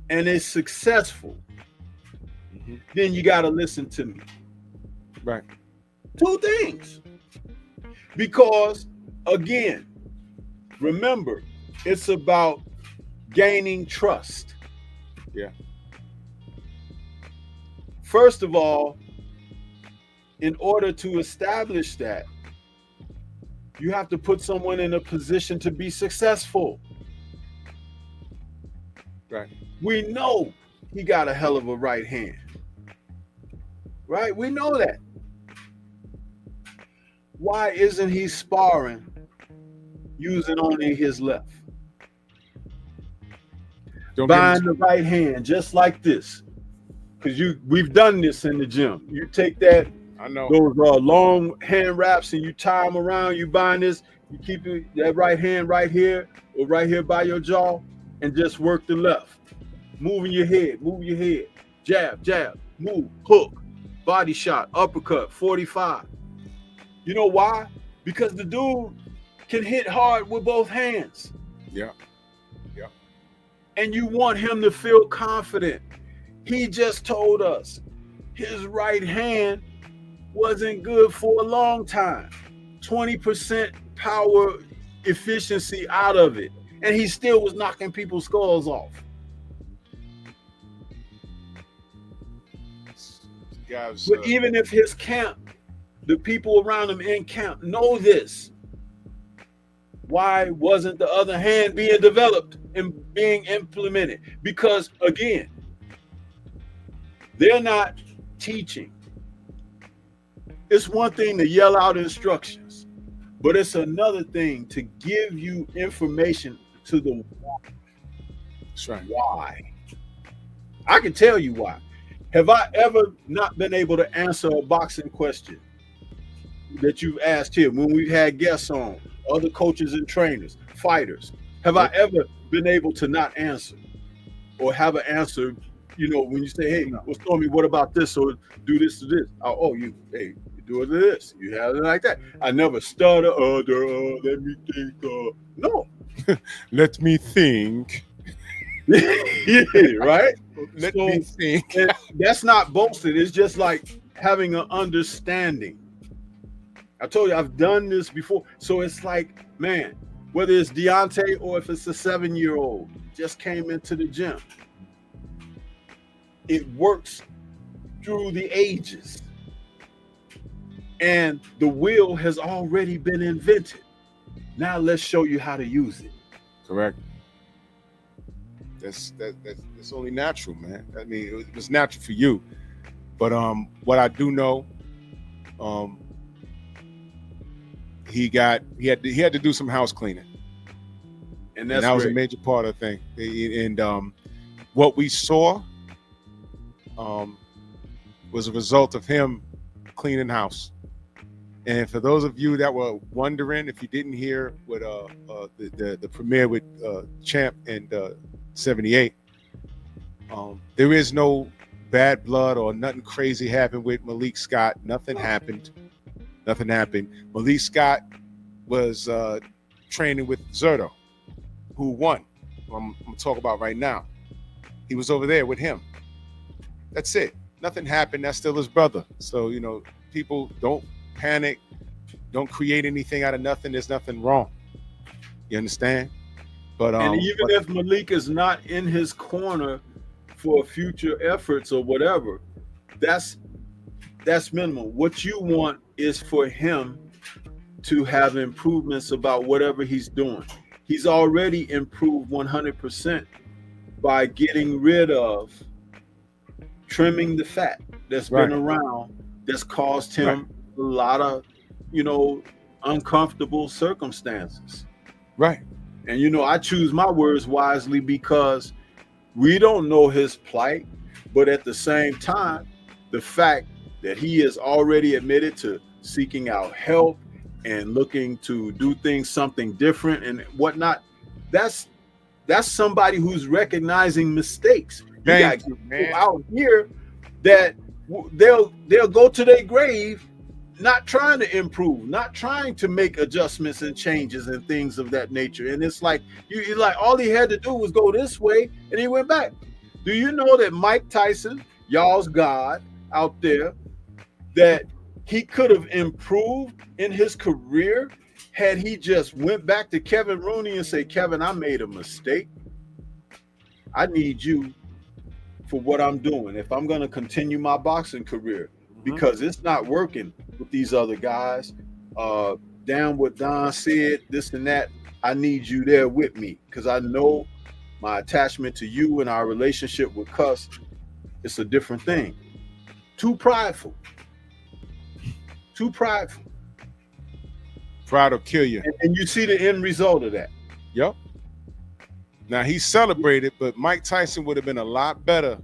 and is successful, then you got to listen to me. Right. 2 things. Because, again, remember, it's about gaining trust. Yeah. First of all, in order to establish that, you have to put someone in a position to be successful. Right. We know he got a hell of a right hand. Right? We know that. Why isn't he sparring using only his left? Bind the right hand just like this. Because we've done this in the gym. You take that, I know, those long hand wraps, and you tie them around, you bind this, you keep that right hand right here or right here by your jaw, and just work the left. Moving your head, jab, move, hook, body shot, uppercut, 45. You know why? Because the dude can hit hard with both hands. Yeah. And you want him to feel confident. He just told us his right hand wasn't good for a long time. 20% power efficiency out of it. And he still was knocking people's skulls off. Guys, But even if his camp, the people around him in camp know this, why wasn't the other hand being developed and being implemented? Because, again, they're not teaching. It's one thing to yell out instructions, but it's another thing to give you information to the why. That's right. Why. I can tell you why. Have I ever not been able to answer a boxing question that you've asked here when we've had guests on, other coaches and trainers, fighters? Have I ever been able to not answer or have an answer? You know, when you say, hey, well, Stormy, what about this? Or do this to this. You do it to this. You have it like that. I never stutter. Let me think. No. Let me think. Right? Let me think. That's not boasting. It's just like having an understanding. I told you, I've done this before. So it's like, man, whether it's Deontay or if it's a 7-year-old just came into the gym, it works through the ages. And the wheel has already been invented. Now let's show you how to use it. Correct. That's only natural, man. I mean, it was natural for you. But what I do know, he had to do some house cleaning. And that was a major part of the thing. And what we saw was a result of him cleaning house. And for those of you that were wondering, if you didn't hear what the premiere with Champ and 78, there is no bad blood or nothing crazy happened with Malik Scott. Nothing happened. Malik Scott was training with Zerto, who won. I'm gonna talk about right now. He was over there with him. That's it. Nothing happened. That's still his brother. So, people don't panic. Don't create anything out of nothing. There's nothing wrong. You understand? But if Malik is not in his corner for future efforts or whatever, that's minimal. What you want is for him to have improvements about whatever he's doing. He's already improved 100% by getting rid of, trimming the fat that's Right. been around, that's caused him a lot of, uncomfortable circumstances. Right. And I choose my words wisely because we don't know his plight, but at the same time, the fact that he has already admitted to seeking out help and looking to do things something different and whatnot, that's somebody who's recognizing mistakes. You got people out here that they'll go to their grave not trying to improve, not trying to make adjustments and changes and things of that nature. And it's like you like all he had to do was go this way and he went back. Do you know that Mike Tyson, y'all's God out there, that he could have improved in his career had he just went back to Kevin Rooney and say, Kevin, I made a mistake. I need you for what I'm doing if I'm going to continue my boxing career, because it's not working with these other guys. Damn what Don said, this and that. I need you there with me because I know my attachment to you and our relationship with Cuss, it's a different thing. Too prideful. Too prideful. Pride will kill you. And you see the end result of that. Yep. Now he celebrated, but Mike Tyson would have been a lot better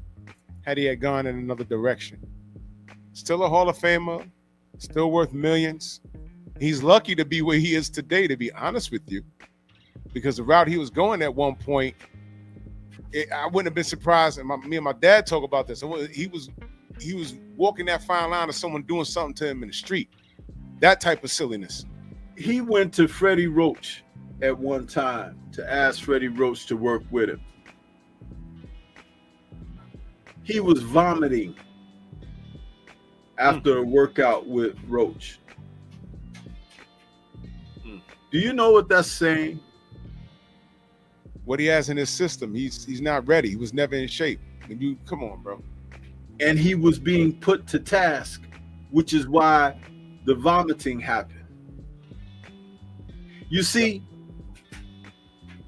had he had gone in another direction. Still a Hall of Famer, still worth millions. He's lucky to be where he is today, to be honest with you, because the route he was going at one point, I wouldn't have been surprised. And me and my dad talk about this. He was walking that fine line of someone doing something to him in the street. That type of silliness. He went to Freddie Roach at one time to ask Freddie Roach to work with him. He was vomiting after a workout with Roach. Do you know what that's saying? What he has in his system, he's not ready. He was never in shape. Come on, bro. And he was being put to task, which is why the vomiting happened. You see,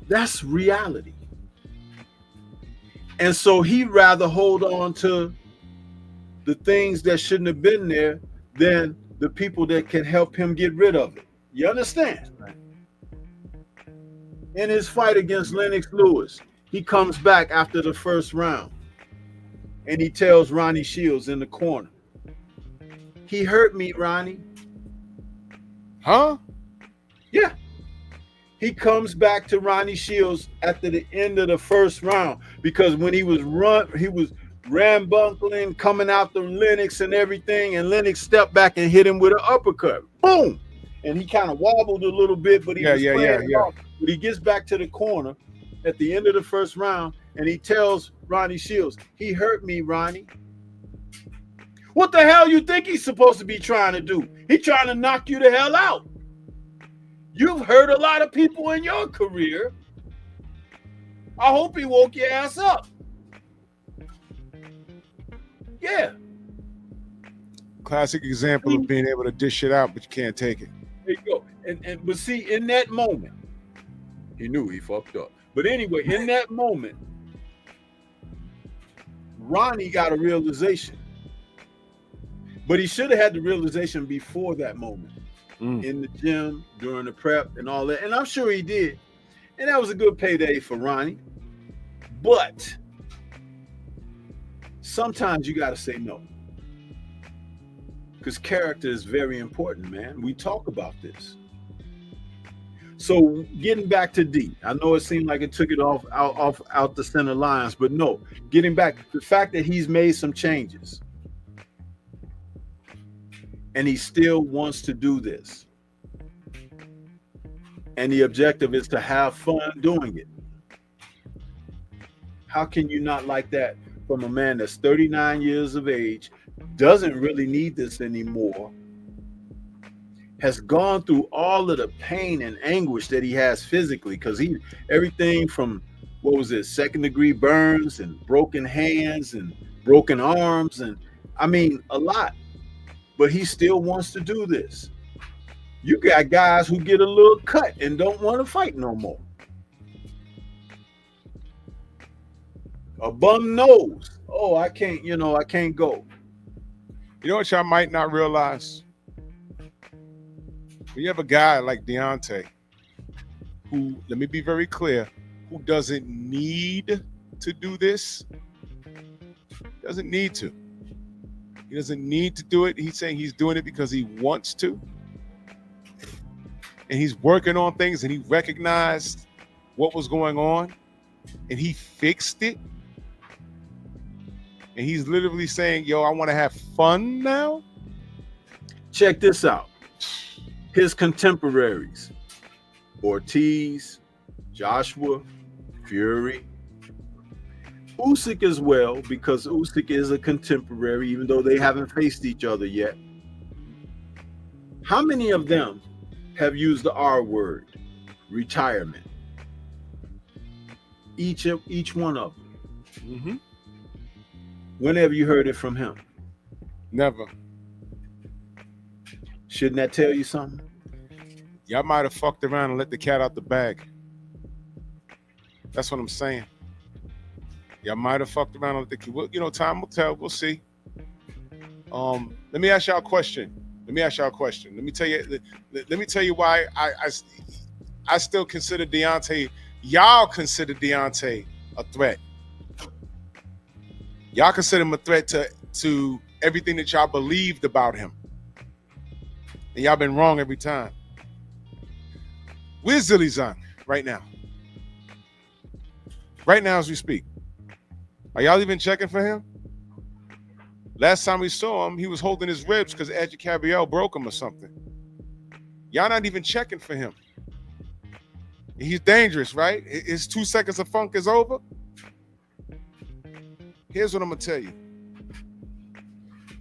that's reality. And so he'd rather hold on to the things that shouldn't have been there than the people that can help him get rid of it. You understand? In his fight against Lennox Lewis, he comes back after the first round and he tells Ronnie Shields in the corner, he hurt me, Ronnie. Huh? Yeah. He comes back to Ronnie Shields after the end of the first round because when he was rambuncling, coming out the Lennox and everything, and Lennox stepped back and hit him with an uppercut. Boom! And he kind of wobbled a little bit, but he was playing it off. But he gets back to the corner at the end of the first round, and he tells Ronnie Shields, he hurt me, Ronnie. What the hell you think he's supposed to be trying to do? He's trying to knock you the hell out. You've hurt a lot of people in your career. I hope he woke your ass up. Yeah. Classic example of being able to dish it out, but you can't take it. There you go. But see, in that moment, he knew he fucked up. But anyway, in that moment, Ronnie got a realization. But he should have had the realization before that moment. In the gym, during the prep and all that. And I'm sure he did. And that was a good payday for Ronnie. But sometimes you got to say no. Because character is very important, man. We talk about this. So getting back to D, I know it seemed like it took it out the center lines, but no, getting back, the fact that he's made some changes and he still wants to do this. And the objective is to have fun doing it. How can you not like that from a man that's 39 years of age, doesn't really need this anymore, has gone through all of the pain and anguish that he has physically, because everything from, second-degree burns and broken hands and broken arms, and I mean, a lot. But he still wants to do this. You got guys who get a little cut and don't want to fight no more. A bum knows. Oh, I can't, I can't go. You know what y'all might not realize? When you have a guy like Deontay, who, let me be very clear, who doesn't need to do this, doesn't need to. He doesn't need to do it. He's saying he's doing it because he wants to. And he's working on things, and he recognized what was going on and he fixed it. And he's literally saying, yo, I want to have fun now. Check this out. His contemporaries, Ortiz, Joshua, Fury, Usyk as well, because Usyk is a contemporary, even though they haven't faced each other yet. How many of them have used the R word, retirement? Each one of them. Mm-hmm. When have you heard it from him? Never. Shouldn't that tell you something? Y'all might have fucked around and let the cat out the bag. That's what I'm saying. Y'all might have fucked around and let the cat. You know, time will tell. We'll see. Let me ask y'all a question. Let me tell you why I still consider Deontay. Y'all consider Deontay a threat. Y'all consider him a threat to everything that y'all believed about him. And y'all been wrong every time. Where's Zillizan right now? Right now as we speak. Are y'all even checking for him? Last time we saw him, he was holding his ribs because Edgy Cabriel broke him or something. Y'all not even checking for him. He's dangerous, right? His 2 seconds of funk is over. Here's what I'm going to tell you.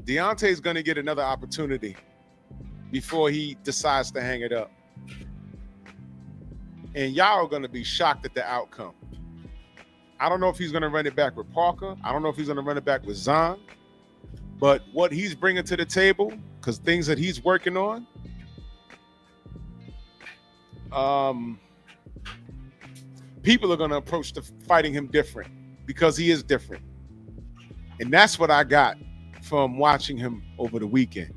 Deontay's going to get another opportunity before he decides to hang it up. And y'all are going to be shocked at the outcome. I don't know if he's going to run it back with Parker. I don't know if he's going to run it back with Zahn. But what he's bringing to the table, because things that he's working on, people are going to approach the fighting him different because he is different. And that's what I got from watching him over the weekend.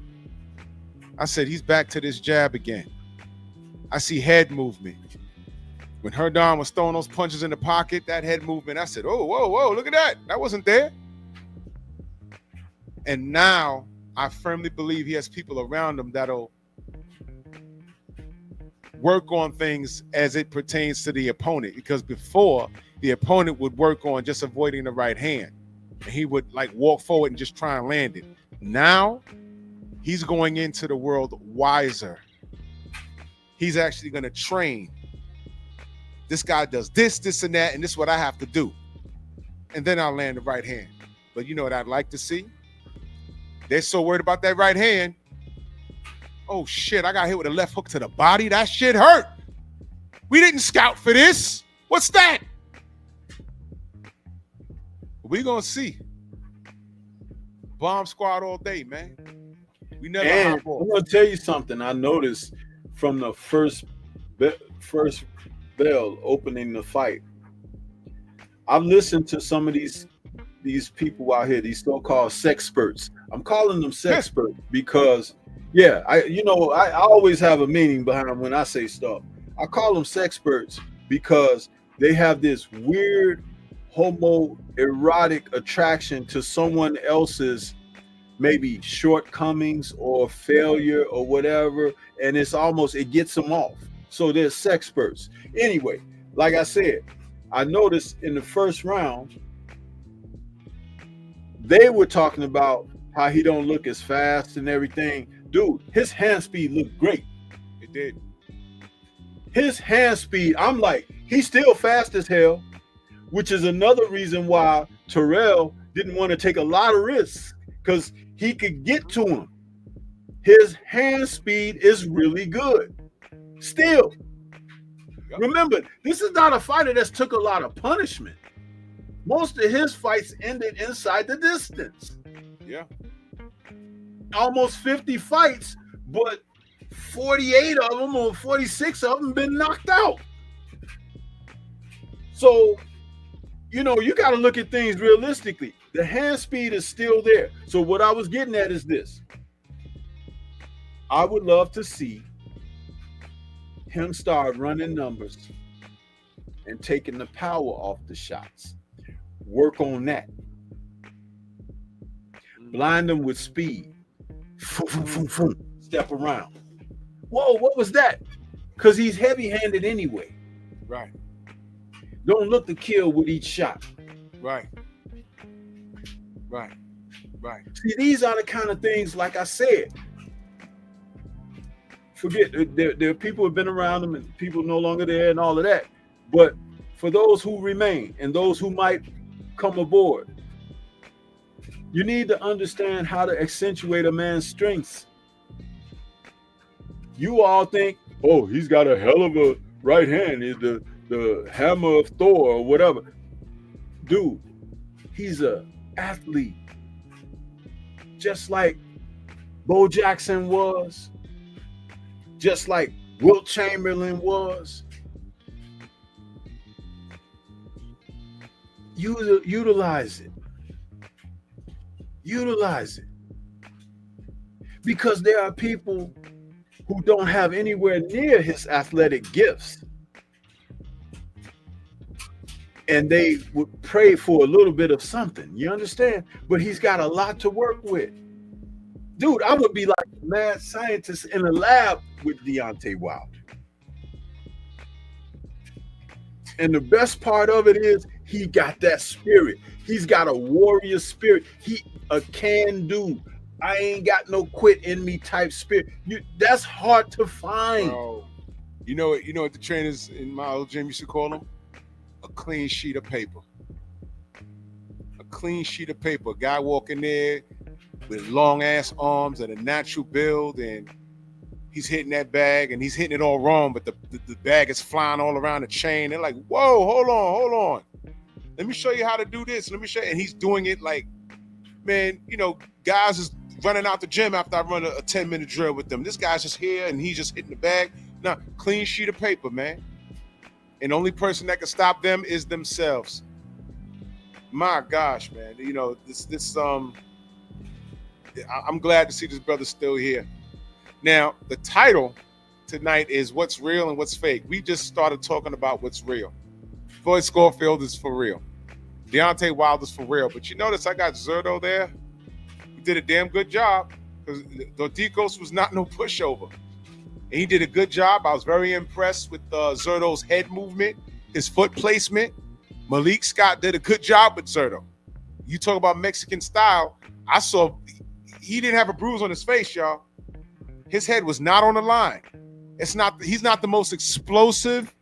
I said, he's back to this jab again. I see head movement. When Herndon was throwing those punches in the pocket, that head movement, I said, oh, whoa, look at that. That wasn't there. And now I firmly believe he has people around him that'll work on things as it pertains to the opponent. Because before, the opponent would work on just avoiding the right hand. And he would like walk forward and just try and land it. Now, he's going into the world wiser. He's actually going to train. This guy does this, and that, and this is what I have to do. And then I'll land the right hand. But you know what I'd like to see? They're so worried about that right hand. Oh, shit, I got hit with a left hook to the body. That shit hurt. We didn't scout for this. What's that? We're going to see. Bomb squad all day, man. We never hop off. I'm going to tell you something. I noticed from the first bell opening the fight. I've listened to some of these people out here, these so-called sexperts. I'm calling them sexperts because, I always have a meaning behind when I say stuff. I call them sexperts because they have this weird homoerotic attraction to someone else's maybe shortcomings or failure or whatever, and it gets them off. So they're sexperts. Anyway, like I said, I noticed in the first round, they were talking about how he don't look as fast and everything. Dude, his hand speed looked great. It did. His hand speed, I'm like, he's still fast as hell, which is another reason why Terrell didn't want to take a lot of risks because he could get to him. His hand speed is really good. Still. Yep. Remember, this is not a fighter that's took a lot of punishment. Most of his fights ended inside the distance. Yeah. Almost 50 fights, but 48 of them or 46 of them been knocked out. So you know, you got to look at things realistically. The hand speed is still there. So what I was getting at is this. I would love to see him start running numbers and taking the power off the shots. Work on that. Blind them with speed. Step around. Whoa, what was that? Because he's heavy-handed anyway. Right. Don't look to kill with each shot. Right. Right. Right. See, these are the kind of things, like I said. Forget, there are people who have been around them and people no longer there and all of that. But for those who remain and those who might come aboard, you need to understand how to accentuate a man's strengths. You all think, oh, he's got a hell of a right hand. Is the hammer of Thor or whatever. Dude, he's an athlete. Just like Bo Jackson was. Just like Wilt Chamberlain was. Utilize it. Utilize it. Because there are people who don't have anywhere near his athletic gifts. And they would pray for a little bit of something. You understand? But he's got a lot to work with. Dude, I would be like a mad scientist in a lab with Deontay Wilder. And the best part of it is he got that spirit. He's got a warrior spirit. He a can-do. I ain't got no quit in me type spirit. That's hard to find. Bro, you know what the trainers in my old gym used to call them? A clean sheet of paper. A clean sheet of paper. A guy walking there with long ass arms and a natural build, and he's hitting that bag and he's hitting it all wrong, but the bag is flying all around the chain. They're like, whoa, hold on. Let me show you how to do this. Let me show you. And he's doing it like, man, you know, guys is running out the gym after I run a 10-minute drill with them. This guy's just here and he's just hitting the bag. Now, clean sheet of paper, man. And the only person that can stop them is themselves. My gosh, man. You know, I'm glad to see this brother still here. Now, the title tonight is What's Real and What's Fake. We just started talking about what's real. Floyd Schofield is for real. Deontay Wilder's for real. But you notice I got Zerto there. He did a damn good job because Dodikos was not no pushover. And he did a good job. I was very impressed with Zerto's head movement, his foot placement. Malik Scott did a good job with Zerto. You talk about Mexican style. I saw he didn't have a bruise on his face, y'all. His head was not on the line. He's not the most explosive.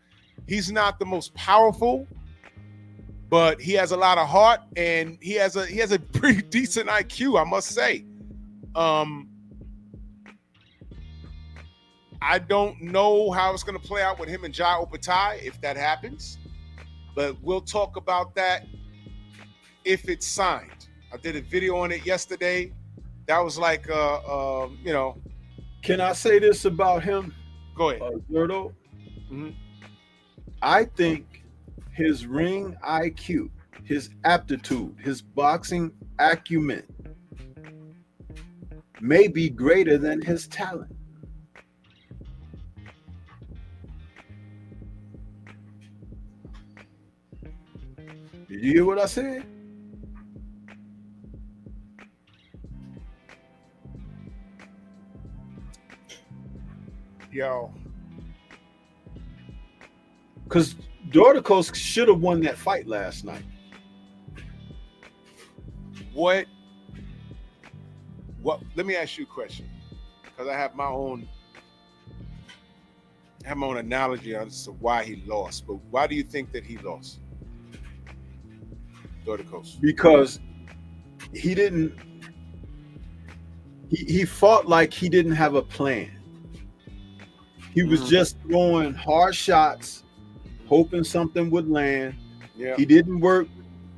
He's not the most powerful, but he has a lot of heart and he has a pretty decent IQ, I must say. I don't know how it's going to play out with him and Jai Opatai if that happens, but we'll talk about that if it's signed. I did a video on it yesterday. That was like, you know. Can I say this about him? Go ahead. Zerto? Mm-hmm. I think his ring IQ, his aptitude, his boxing acumen may be greater than his talent. Did you hear what I said? Yo. Because Dordikos should have won that fight last night. What? Let me ask you a question, because I have my own analogy as to why he lost. But why do you think that he lost? Dordikos. Because he fought like he didn't have a plan. He was just throwing hard shots, hoping something would land. Yeah. He didn't work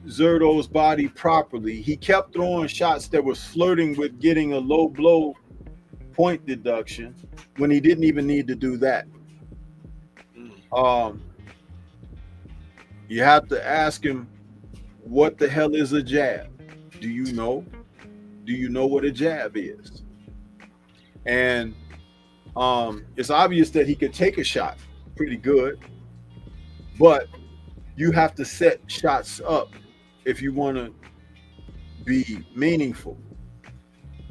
Zerto's body properly. He kept throwing shots that was flirting with getting a low blow point deduction when he didn't even need to do that. You have to ask him what the hell is a jab? Do you know? Do you know what a jab is? And it's obvious that he could take a shot pretty good, but you have to set shots up if you want to be meaningful.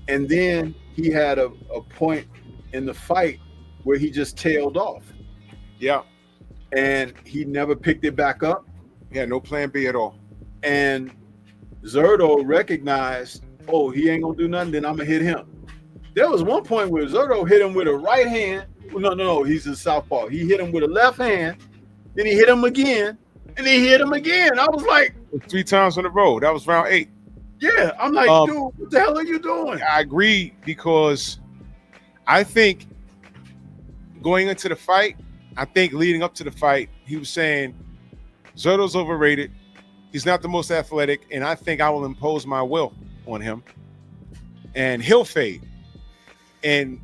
And then he had a point in the fight where he just tailed off. Yeah. And he never picked it back up. He had no plan B at all. And Zerto recognized, oh, he ain't gonna do nothing, then I'm gonna hit him. There was one point where Zerto hit him with a right hand. No, he's a southpaw. He hit him with a left hand, then he hit him again, and then he hit him again. I was like, 3 times on the road. That was round 8. Yeah, I'm like, dude, what the hell are you doing? I agree, because I think going into the fight, I think leading up to the fight, he was saying Zerto's overrated. He's not the most athletic, and I think I will impose my will on him, and he'll fade. And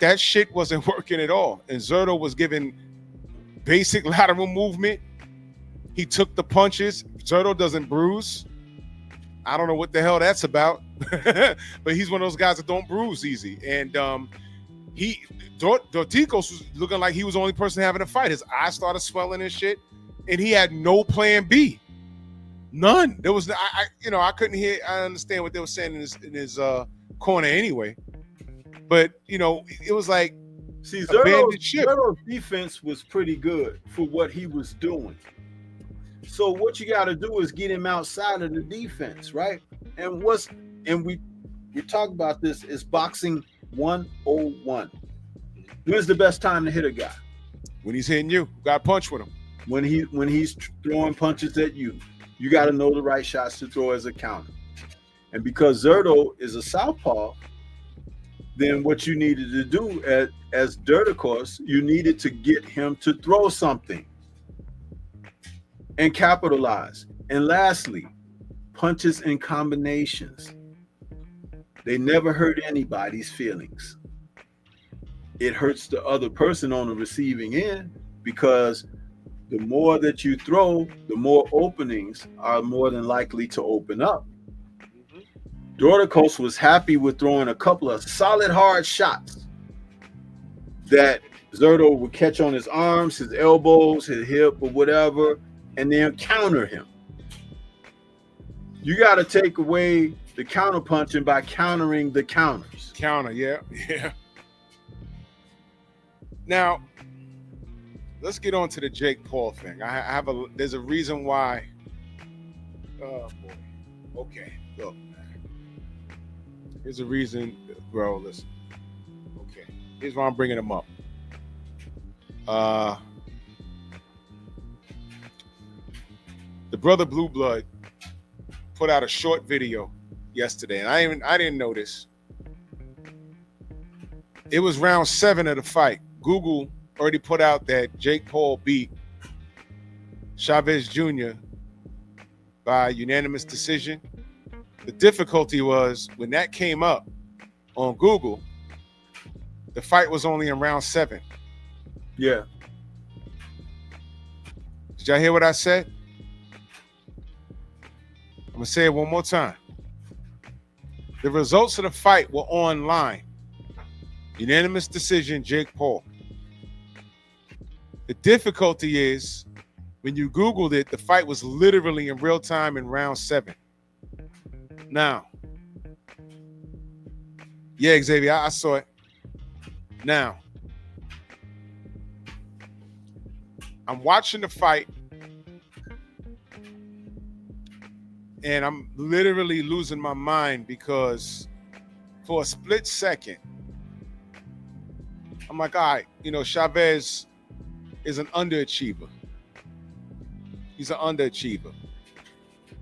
that shit wasn't working at all. And Zerto was giving basic lateral movement. He took the punches. Zerto doesn't bruise. I don't know what the hell that's about, but he's one of those guys that don't bruise easy. And Dorticos was looking like he was the only person having a fight. His eyes started swelling and shit, and he had no plan B. None. There was, I couldn't hear. I understand what they were saying in his corner anyway. But it was like, see, Zerto's defense was pretty good for what he was doing. So what you got to do is get him outside of the defense, right? And we talk about this, is boxing 101. When's the best time to hit a guy? When he's hitting you. Got to punch with him. When he's throwing punches at you, you got to know the right shots to throw as a counter. And because Zerto is a southpaw, then what you needed to do as Dorticos, you needed to get him to throw something and capitalize. And lastly, punches and combinations. They never hurt anybody's feelings. It hurts the other person on the receiving end, because the more that you throw, the more openings are more than likely to open up. Dorticos was happy with throwing a couple of solid hard shots that Zerto would catch on his arms, his elbows, his hip, or whatever, and then counter him. You got to take away the counter punching by countering the counters. Counter, yeah. Now, let's get on to the Jake Paul thing. There's a reason why. Oh boy. Okay, look. Here's a reason, bro. Listen. Okay, here's why I'm bringing him up. The brother Blue Blood put out a short video yesterday, and I didn't know this. It was round 7 of the fight. Google already put out that Jake Paul beat Chavez Jr. by unanimous decision. The difficulty was when that came up on Google, the fight was only in round 7. Yeah. Did y'all hear what I said? I'm going to say it one more time. The results of the fight were online. Unanimous decision, Jake Paul. The difficulty is when you Googled it, the fight was literally in real time in round 7. Now, yeah, Xavier, I saw it. Now, I'm watching the fight, and I'm literally losing my mind, because for a split second, I'm like, all right, Chavez is an underachiever. He's an underachiever.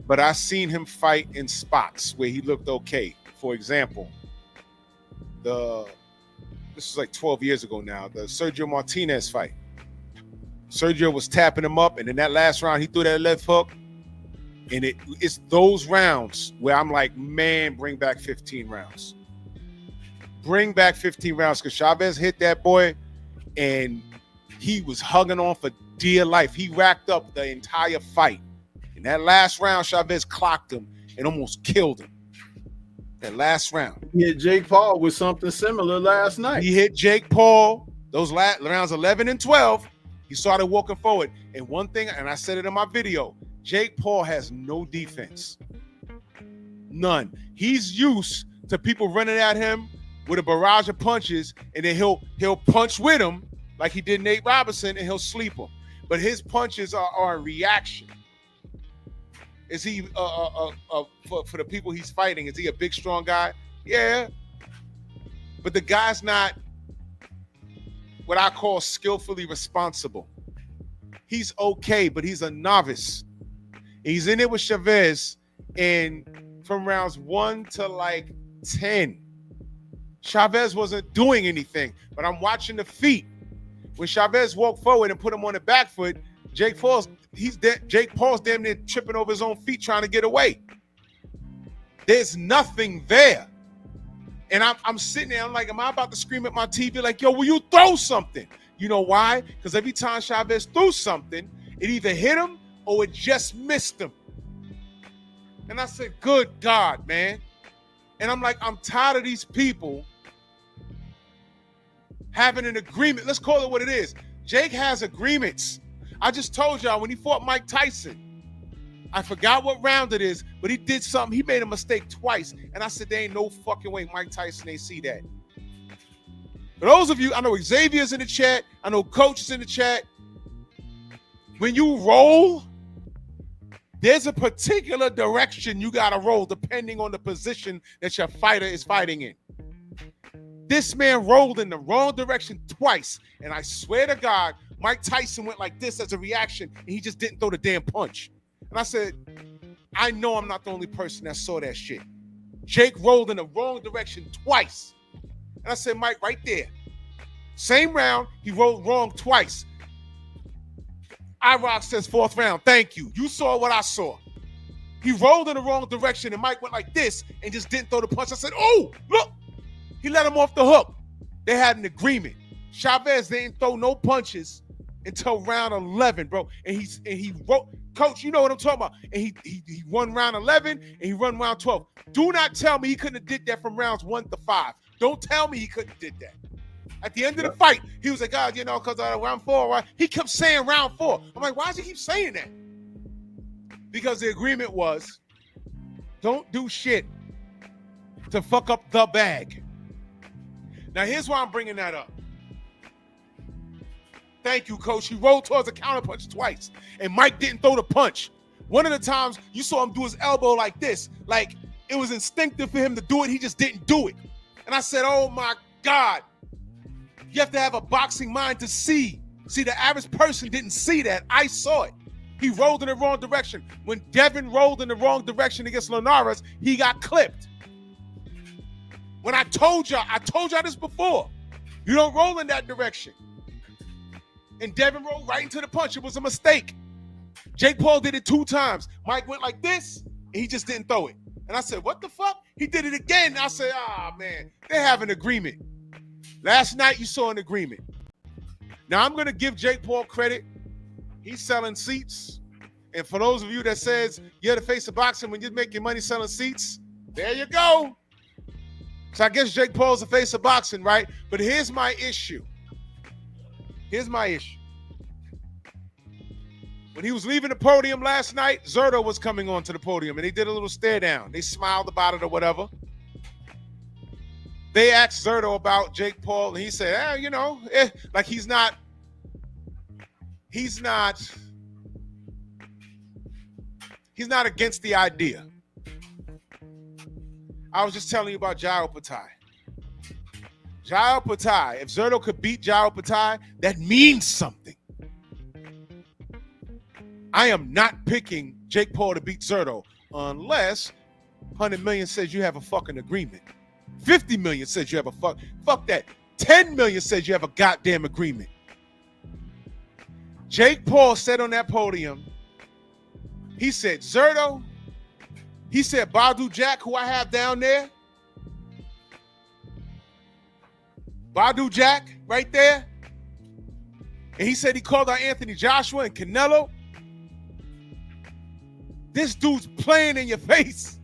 But I seen him fight in spots where he looked okay. For example, this is like 12 years ago now, the Sergio Martinez fight. Sergio was tapping him up, and in that last round, he threw that left hook. And it's those rounds where I'm like, man, bring back 15 rounds. Bring back 15 rounds, because Chavez hit that boy, and he was hugging on for dear life. He racked up the entire fight. And That last round, Chavez clocked him and almost killed him. That last round. He hit Jake Paul with something similar last night. He hit Jake Paul, those rounds 11 and 12. He started walking forward. And one thing, and I said it in my video, Jake Paul has no defense. None. He's used to people running at him with a barrage of punches, and then he'll punch with him like he did Nate Robinson, and he'll sleep him. But his punches are a reaction. Is he for the people he's fighting? Is he a big, strong guy? Yeah, but the guy's not what I call skillfully responsible. He's okay, but he's a novice. He's in it with Chavez, and from rounds 1 to like 10, Chavez wasn't doing anything. But I'm watching the feet. When Chavez walked forward and put him on the back foot, Jake Paul's damn near tripping over his own feet trying to get away. There's nothing there. And I'm sitting there, I'm like, am I about to scream at my TV like, yo, will you throw something? You know why? Because every time Chavez threw something, it either hit him or it just missed him. And I said, good God, man. And I'm like, I'm tired of these people having an agreement. Let's call it what it is. Jake has agreements. I just told y'all when he fought Mike Tyson, I forgot what round it is, but he did something. He made a mistake twice. And I said, there ain't no fucking way Mike Tyson ain't see that. For those of you, I know Xavier's in the chat. I know Coach is in the chat. When you roll, there's a particular direction you got to roll depending on the position that your fighter is fighting in. This man rolled in the wrong direction twice. And I swear to God, Mike Tyson went like this as a reaction, and he just didn't throw the damn punch. And I said, I know I'm not the only person that saw that shit. Jake rolled in the wrong direction twice. And I said, Mike, right there. Same round, he rolled wrong twice. IROC says 4th round, thank you. You saw what I saw. He rolled in the wrong direction, and Mike went like this and just didn't throw the punch. I said, oh, look. He let him off the hook. They had an agreement. Chavez didn't throw no punches until round 11, bro. And he wrote, Coach, you know what I'm talking about. And he won round 11 and he won round 12. Do not tell me he couldn't have did that from rounds 1 to 5. Don't tell me he couldn't have did that. At the end of the fight, he was like, God, you know, because round 4, right? He kept saying round 4. I'm like, why does he keep saying that? Because the agreement was, don't do shit to fuck up the bag. Now, here's why I'm bringing that up. Thank you, Coach. He rolled towards a counterpunch twice, and Mike didn't throw the punch. One of the times you saw him do his elbow like this, like it was instinctive for him to do it. He just didn't do it. And I said, oh, my God. You have to have a boxing mind to see. See, the average person didn't see that. I saw it. He rolled in the wrong direction. When Devin rolled in the wrong direction against Linares, he got clipped. When I told y'all this before. You don't roll in that direction. And Devin rolled right into the punch. It was a mistake. Jake Paul did it 2 times. Mike went like this, and he just didn't throw it. And I said, what the fuck? He did it again. And I said, man, they have an agreement. Last night, you saw an agreement. Now, I'm going to give Jake Paul credit. He's selling seats. And for those of you that says you're the face of boxing when you're making money selling seats, there you go. So I guess Jake Paul's the face of boxing, right? But here's my issue. When he was leaving the podium last night, Zerto was coming onto the podium, and they did a little stare down. They smiled about it or whatever. They asked Zerto about Jake Paul, and he said, like he's not against the idea. I was just telling you about Jao Patai. Jao Patai, if Zerto could beat Jao Patai, that means something. I am not picking Jake Paul to beat Zerto unless 100 million says you have a fucking agreement. 50 million says you have a fuck that. 10 million says you have a goddamn agreement. Jake Paul said on that podium, he said, Zerto, he said, Badu Jack, who I have down there, Badu Jack right there, and he said he called out Anthony Joshua and Canelo. This dude's playing in your face.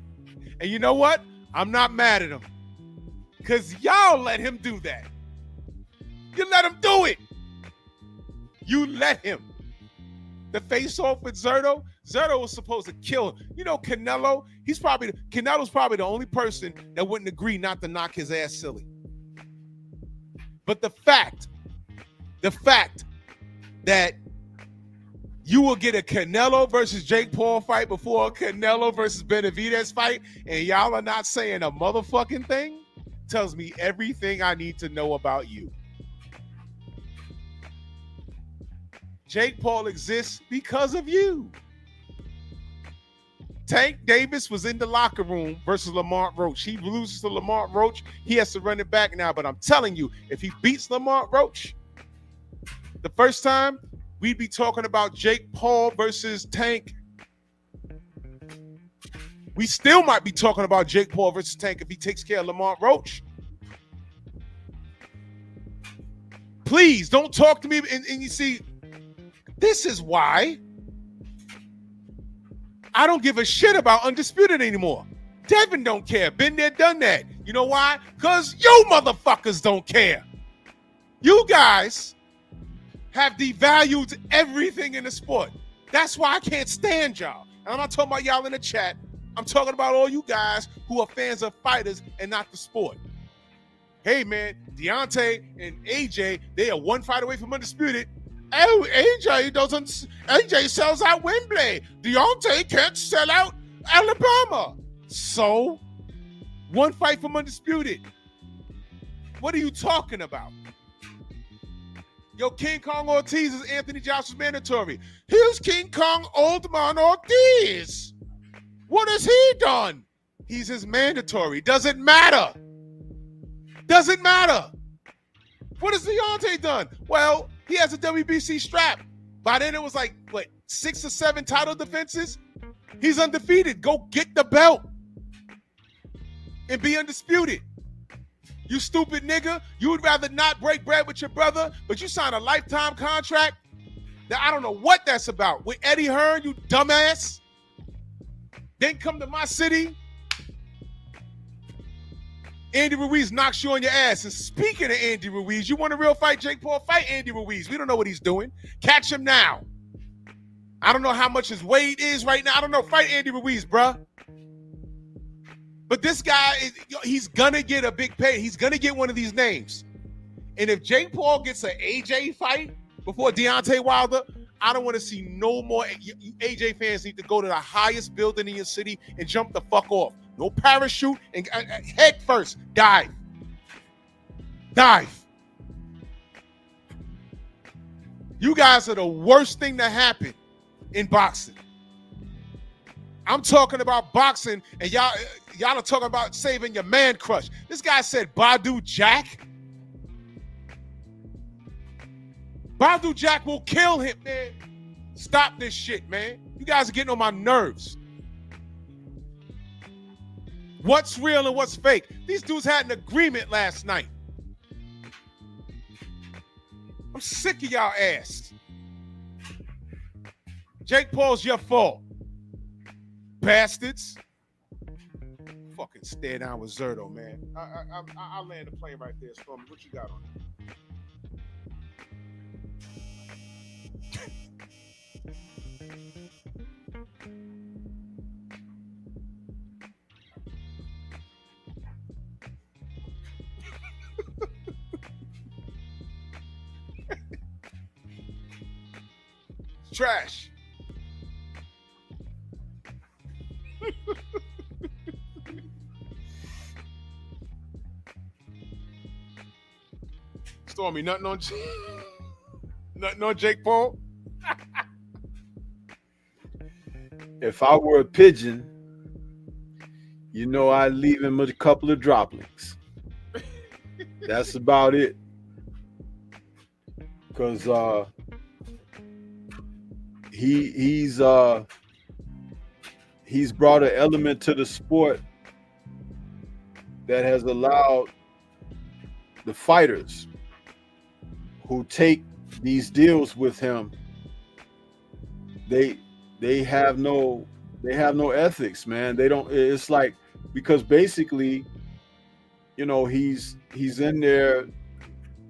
And you know what? I'm not mad at him. Because y'all let him do that. You let him do it. You let him. The face-off with Zerto, Zerto was supposed to kill him. You know, Canelo's probably the only person that wouldn't agree not to knock his ass silly. But the fact that you will get a Canelo versus Jake Paul fight before a Canelo versus Benavidez fight, and y'all are not saying a motherfucking thing, tells me everything I need to know about you. Jake Paul exists because of you. Tank Davis was in the locker room versus Lamont Roach. He loses to Lamont Roach. He has to run it back now. But I'm telling you, if he beats Lamont Roach the first time, we'd be talking about Jake Paul versus Tank. We still might be talking about Jake Paul versus Tank if he takes care of Lamont Roach. Please don't talk to me. And you see, this is why I don't give a shit about Undisputed anymore. Devin don't care. Been there, done that. You know why? Because you motherfuckers don't care. You guys have devalued everything in the sport. That's why I can't stand y'all. And I'm not talking about y'all in the chat. I'm talking about all you guys who are fans of fighters and not the sport. Hey, man, Deontay and AJ, they are one fight away from Undisputed. Oh, AJ sells out Wembley. Deontay can't sell out Alabama. So, one fight from Undisputed. What are you talking about? Yo, King Kong Ortiz is Anthony Joshua's mandatory. Here's King Kong Old Man Ortiz. What has he done? He's his mandatory. Doesn't matter. Doesn't matter. What has Deontay done? Well, he has a WBC strap. By then it was like, 6 or 7 title defenses? He's undefeated. Go get the belt and be undisputed. You stupid nigga. You would rather not break bread with your brother, but you sign a lifetime contract that I don't know what that's about. With Eddie Hearn, you dumbass. Then come to my city. Andy Ruiz knocks you on your ass. And speaking of Andy Ruiz, you want a real fight, Jake Paul? Fight Andy Ruiz. We don't know what he's doing. Catch him now. I don't know how much his weight is right now. I don't know. Fight Andy Ruiz, bruh. But this guy, he's going to get a big pay. He's going to get one of these names. And if Jake Paul gets an AJ fight before Deontay Wilder, I don't want to see no more. AJ fans need to go to the highest building in your city and jump the fuck off. No parachute and head first. Dive. Dive. You guys are the worst thing that happened in boxing. I'm talking about boxing, and y'all are talking about saving your man crush. This guy said Badu Jack. Badu Jack will kill him, man. Stop this shit, man. You guys are getting on my nerves. What's real and what's fake? These dudes had an agreement last night. I'm sick of y'all ass. Jake Paul's your fault. Bastards. Fucking stare down with Zerto, man. I'll land the plane right there, Stormy. What you got on that? Trash. Stormy, nothing on Jake Paul? If I were a pigeon, you know I'd leave him with a couple of droplings. That's about it. Because he's brought an element to the sport that has allowed the fighters who take these deals with him, they have no They have no ethics, man. They don't. It's like, because basically, he's in there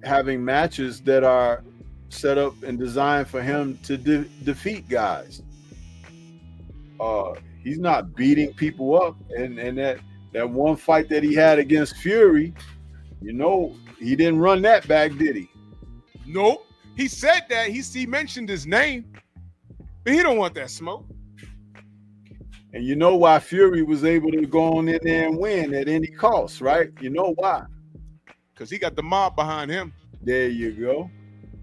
having matches that are set up and designed for him to defeat guys. He's not beating people up, and that one fight that he had against Fury, he didn't run that back, did he? Nope. He said that. He mentioned his name, but he don't want that smoke. And you know why Fury was able to go on in there and win at any cost, right? You know why? Because he got the mob behind him. There you go.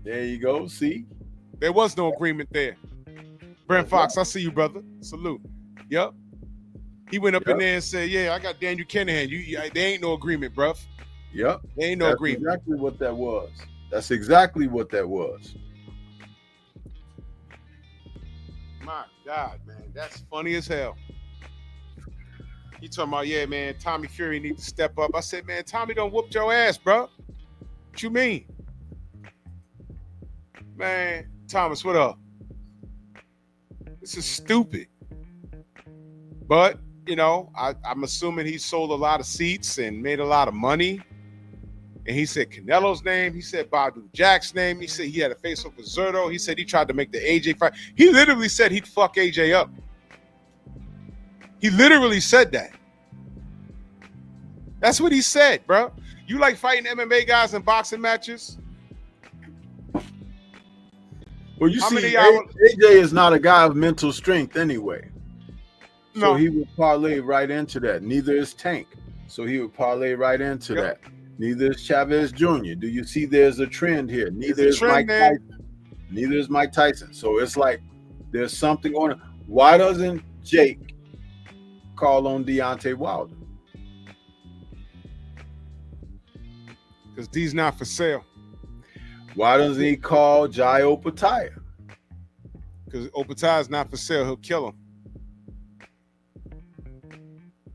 There you go. See? There was no agreement there. Brent Fox, I see you, brother. Salute. Yep. He went up in there and said, yeah, I got Daniel Kinahan. There ain't no agreement, bruv. Yep. There ain't no agreement. That's exactly what that was. That's exactly what that was. My God, man. That's funny as hell. He talking about, yeah, man, Tommy Fury need to step up. I said, man, Tommy done whooped your ass, bro. What you mean? Man, Thomas, what up? This is stupid. But, I'm assuming he sold a lot of seats and made a lot of money. And he said Canelo's name. He said Badu Jack's name. He said he had a face-off with Zerto. He said he tried to make the AJ fight. He literally said he'd fuck AJ up. He literally said that. That's what he said, bro. You like fighting MMA guys in boxing matches? Well, you see, AJ is not a guy of mental strength anyway. So No. he would parlay right into that. Neither is Tank. So he would parlay right into that. Neither is Chavez Jr. Do you see there's a trend here? Neither is Mike Tyson. Neither is Mike Tyson. So it's like there's something going on. Why doesn't Jake call on Deontay Wilder? Because D's not for sale. Why doesn't he call Jai Opataya? Because Opatai's not for sale. He'll kill him.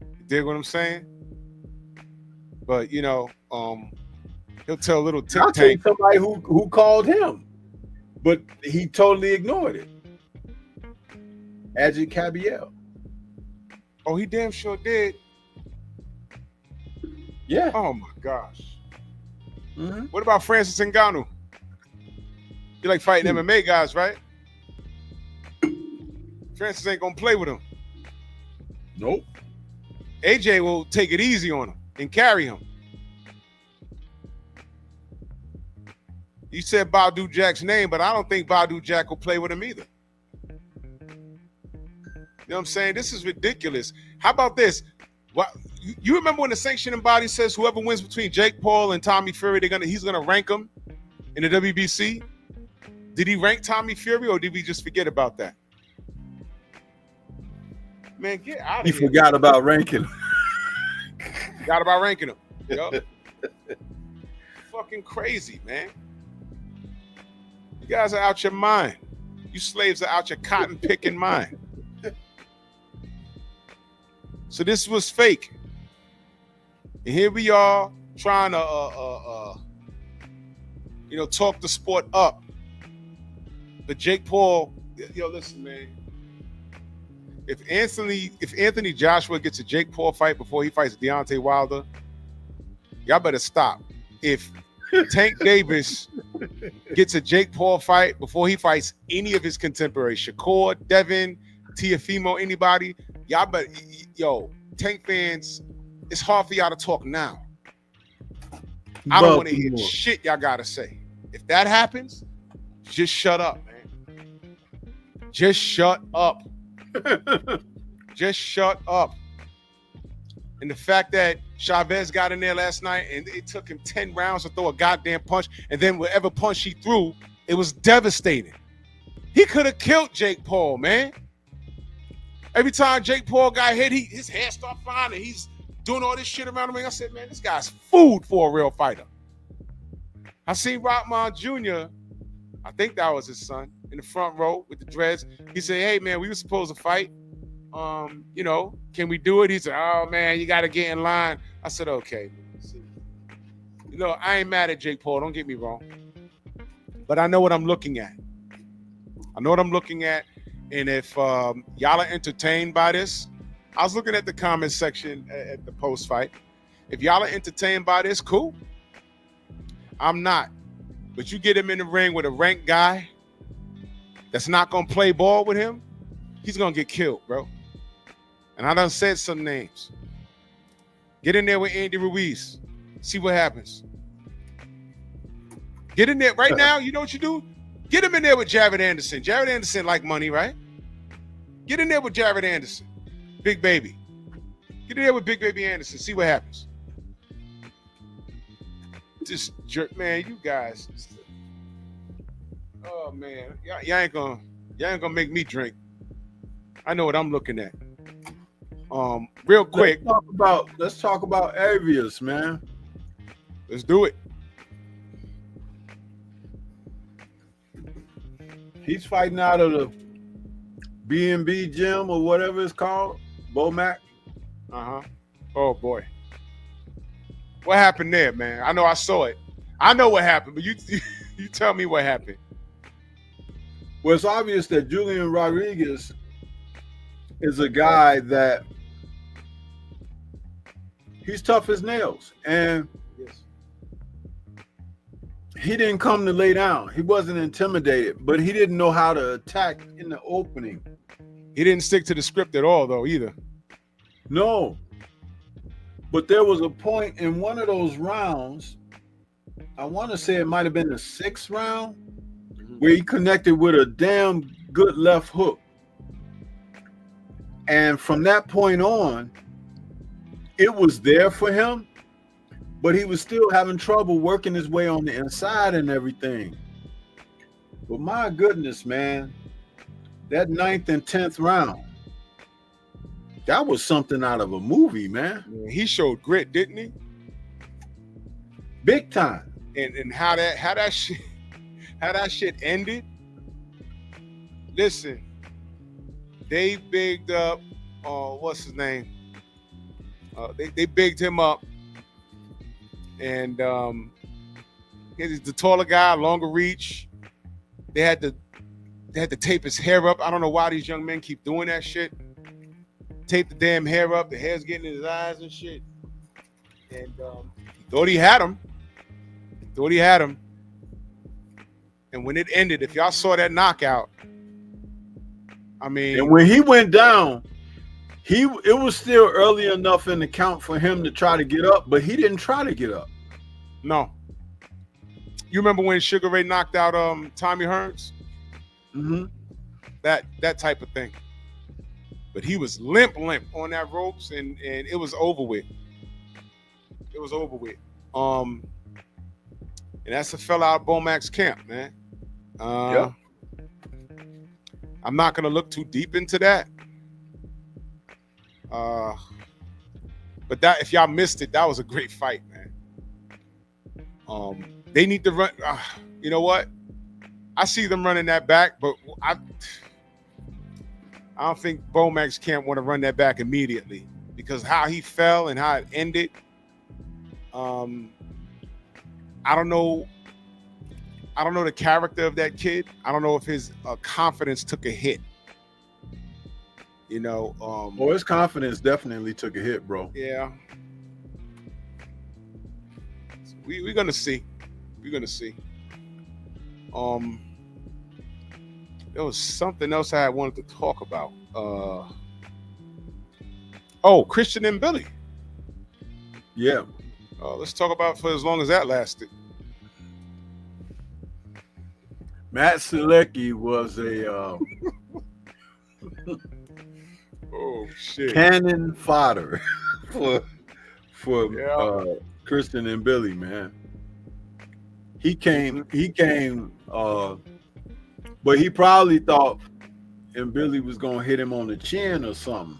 You dig what I'm saying? But, he'll tell little Tic I'll tell you Tank. somebody who called him, but he totally ignored it. Ajit Cabiel. Oh, he damn sure did. Yeah. Oh, my gosh. Mm-hmm. What about Francis Ngannou? You like fighting MMA guys, right? Francis ain't going to play with him. Nope. AJ will take it easy on him and carry him. You said Badu Jack's name, but I don't think Badu Jack will play with him either. You know what I'm saying? This is ridiculous. How about this? What, you remember when the sanctioning body says whoever wins between Jake Paul and Tommy Fury, he's gonna rank them in the WBC? Did he rank Tommy Fury, or did we just forget about that? Man, get out of here. He forgot about ranking. Forgot about ranking him. Yep. Fucking crazy, man. You guys are out your mind. You slaves are out your cotton picking mind. So this was fake. And here we are trying to talk the sport up. But Jake Paul, listen, man. If Anthony Joshua gets a Jake Paul fight before he fights Deontay Wilder, y'all better stop. If Tank Davis gets a Jake Paul fight before he fights any of his contemporaries, Shakur, Devin, Teofimo, anybody, y'all better, Tank fans, it's hard for y'all to talk now. I don't want to hear shit y'all gotta say. If that happens, just shut up, man. Just shut up. Just shut up. And the fact that Chavez got in there last night and it took him 10 rounds to throw a goddamn punch, and then whatever punch he threw, it was devastating. He could have killed Jake Paul, man. Every time Jake Paul got hit, his hair started flying and he's doing all this shit around him. I said, man, this guy's food for a real fighter. I seen Rockman Jr., I think that was his son, in the front row with the dreads. He said, hey, man, we were supposed to fight. Can we do it? He said, oh, man, you got to get in line. I said, okay. I ain't mad at Jake Paul. Don't get me wrong. But I know what I'm looking at. And if y'all are entertained by this, I was looking at the comment section at the post fight. If y'all are entertained by this, cool. I'm not. But you get him in the ring with a ranked guy that's not going to play ball with him, he's going to get killed, bro. And I done said some names. Get in there with Andy Ruiz. See what happens. Get in there right now. You know what you do? Get him in there with Jared Anderson. Jared Anderson like money, right? Get in there with Jared Anderson. Big Baby. Get in there with Big Baby Anderson. See what happens. Just jerk, man. You guys. Oh man, y'all ain't gonna make me drink. I know what I'm looking at. Real quick. Let's talk about Avius, man. Let's do it. He's fighting out of the B&B gym or whatever it's called, Bomac. Oh boy, what happened there, man? I know I saw it. I know what happened, but you tell me what happened. Well, it's obvious that Julian Rodriguez is a guy that he's tough as nails, and he didn't come to lay down. He wasn't intimidated, but he didn't know how to attack in the opening. He didn't stick to the script at all, though, either. No. But there was a point in one of those rounds, I want to say it might have been the 6th round, where he connected with a damn good left hook. And from that point on, it was there for him, but he was still having trouble working his way on the inside and everything. But my goodness, man, that 9th and 10th round, that was something out of a movie, man. He showed grit, didn't he? Big time. And how that shit ended. Listen, they bigged up. What's his name? They bigged him up, and he's the taller guy, longer reach. They had to tape his hair up. I don't know why these young men keep doing that shit. Tape the damn hair up. The hair's getting in his eyes and shit. And he thought he had him. And when it ended, if y'all saw that knockout, I mean, and when he went down, it was still early enough in the count for him to try to get up, but he didn't try to get up. No. You remember when Sugar Ray knocked out Tommy Hearns? Mm-hmm. That type of thing. But he was limp on that ropes, and it was over with. It was over with. And that's a fella out of Bomac's camp, man. Yep. I'm not gonna look too deep into that. But that, if y'all missed it, that was a great fight, man. They need to run. You know what? I see them running that back, but I don't think Bomac's camp want to run that back immediately, because how he fell and how it ended. I don't know the character of that kid. I don't know if his confidence took a hit. You know, his confidence definitely took a hit, bro. Yeah. So we're gonna see. We're gonna see. There was something else I wanted to talk about. Christian and Billy. Yeah. Let's talk about for as long as that lasted. Matt Selecki was a oh shit, cannon fodder for Christian and Billy, man. He came, but he probably thought and Billy was gonna hit him on the chin or something.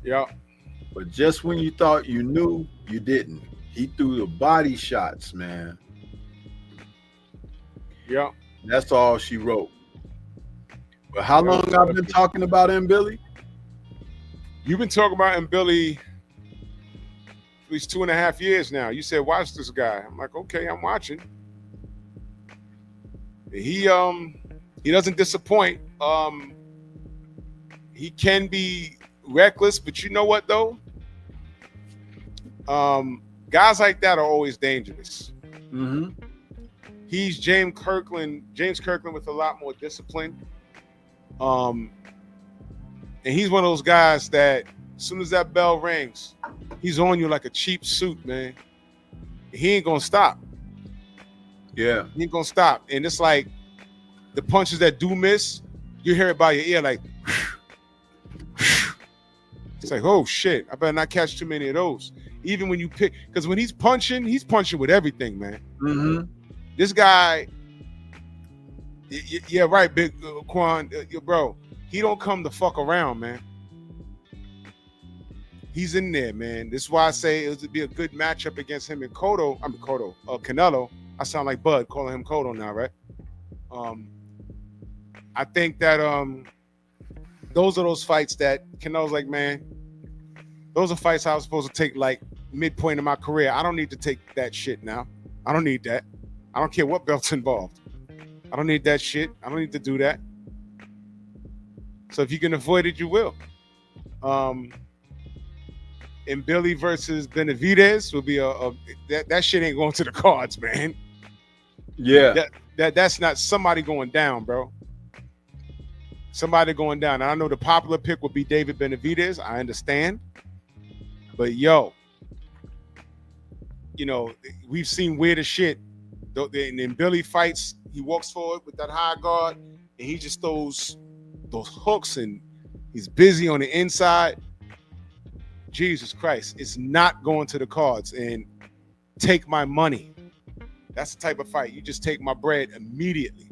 Yeah. But just when you thought you knew, you didn't. He threw the body shots, man. Yeah. That's all she wrote. But how long I've been talking about him, Billy? You've been talking about him, Billy, at least 2.5 years now. You said, watch this guy. I'm like, okay, I'm watching. He doesn't disappoint. He can be reckless, but you know what though? Guys like that are always dangerous. Mm-hmm. He's James Kirkland with a lot more discipline. And he's one of those guys that as soon as that bell rings, he's on you like a cheap suit, man. He ain't gonna stop. Yeah. He ain't gonna stop. And it's like the punches that do miss, you hear it by your ear, like it's like, oh shit, I better not catch too many of those. Even when you pick, because when he's punching with everything, man. Mm-hmm. This guy, yeah, right, Big Quan, bro. He don't come to fuck around, man. He's in there, man. This is why I say it would be a good matchup against him and Canelo. I sound like Bud calling him Cotto now, right? I think that those are those fights that Canelo's like, man, those are fights I was supposed to take like midpoint in my career. I don't need to take that shit now. I don't need that. I don't care what belt's involved. I don't need that shit. I don't need to do that. So if you can avoid it, you will. And Billy versus Benavidez will be that shit ain't going to the cards, man. Yeah. That's not somebody going down, bro. Somebody going down. And I know the popular pick would be David Benavidez. I understand. But yo, you know, we've seen weirder shit. And in Billy fights, he walks forward with that high guard and he just throws those hooks and he's busy on the inside. Jesus Christ, it's not going to the cards. And take my money. That's the type of fight. You just take my bread immediately.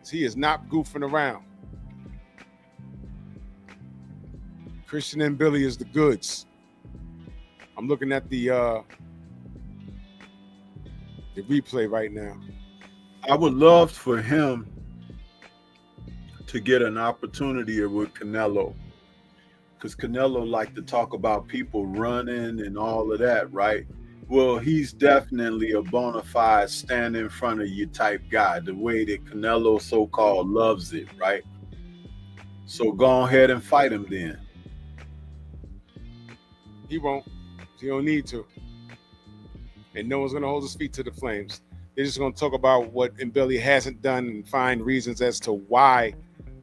He is not goofing around. Christian and Billy is the goods. I'm looking at the replay right now. I would love for him to get an opportunity with Canelo, because Canelo like to talk about people running and all of that, right? Well, he's definitely a bona fide stand in front of you type guy, the way that Canelo so-called loves it, right? So go ahead and fight him then. He won't. He don't need to. And no one's going to hold his feet to the flames. They're just going to talk about what Billy hasn't done and find reasons as to why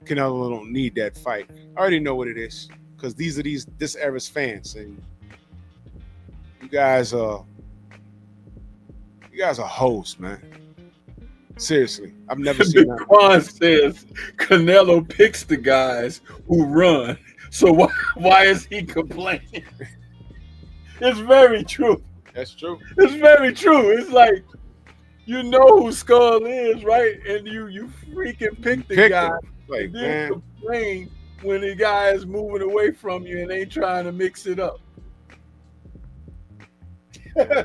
Canelo don't need that fight. I already know what it is, because these are this era's fans, and you guys are hoes, man. Seriously, I've never seen that. Quan says Canelo picks the guys who run, so why is he complaining? It's very true. That's true. It's very true. It's like, you know who Skull is, right? And you freaking pick the guy. Like, and then man, complain when the guy is moving away from you and ain't trying to mix it up. Hey,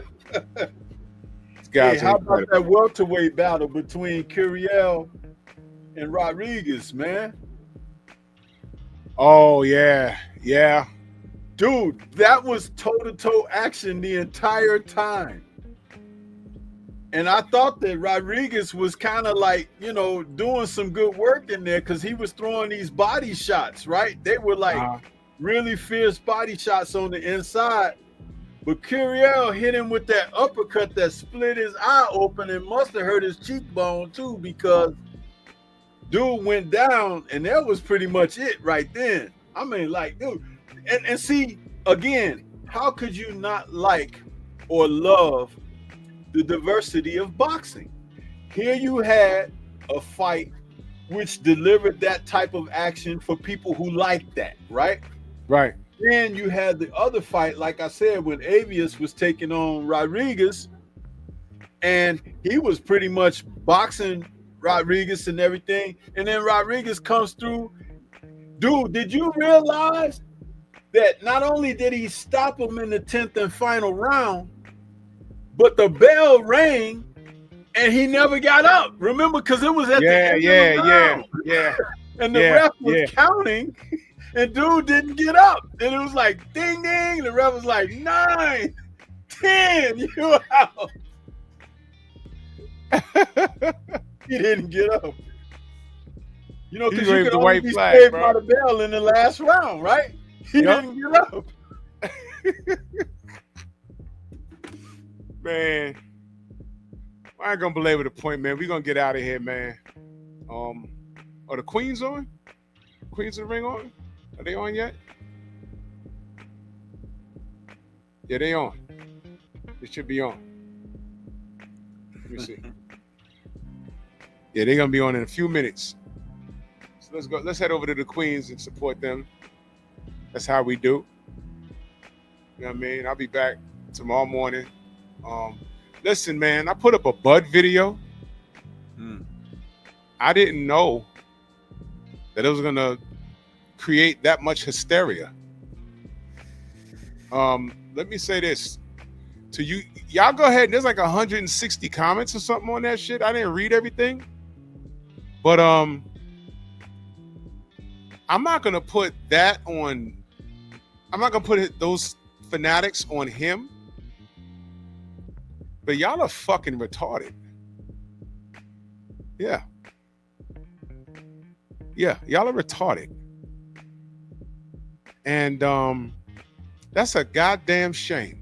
how about that welterweight battle between Curiel and Rodriguez, man? Oh yeah. Dude, that was toe-to-toe action the entire time. And I thought that Rodriguez was kind of like, doing some good work in there, because he was throwing these body shots, right? They were like really fierce body shots on the inside. But Curiel hit him with that uppercut that split his eye open and must have hurt his cheekbone too, because dude went down and that was pretty much it right then. I mean, like, dude. And see, again, how could you not like or love the diversity of boxing? Here you had a fight which delivered that type of action for people who like that, right? Right. Then you had the other fight, like I said, when Avius was taking on Rodriguez, and he was pretty much boxing Rodriguez and everything. And then Rodriguez comes through. Dude, did you realize that not only did he stop him in the 10th and final round, but the bell rang and he never got up? Remember, because it was at the end of the round. And the ref was counting. And dude didn't get up. And it was like, ding, ding. The ref was like, 9, 10, you out. He didn't get up. You know, He because you waved could the only white be flag, saved bro. by the bell in the last round, right? He Yup. didn't get up. Man, I ain't gonna belabor the point, man. We gonna get out of here, man. Are the Queens on? Queens of the Ring on? Are they on yet? Yeah, they on. They should be on. Let me see. Yeah, they're gonna be on in a few minutes. So let's go. Let's head over to the Queens and support them. That's how we do. You know what I mean? I'll be back tomorrow morning. Listen, man, I put up a Bud video. I didn't know that it was gonna create that much hysteria. Let me say this to you. Y'all go ahead. There's like 160 comments or something on that shit. I didn't read everything. But I'm not gonna put that on. I'm not gonna put those fanatics on him. But y'all are fucking retarded. Yeah. Yeah, y'all are retarded. And that's a goddamn shame.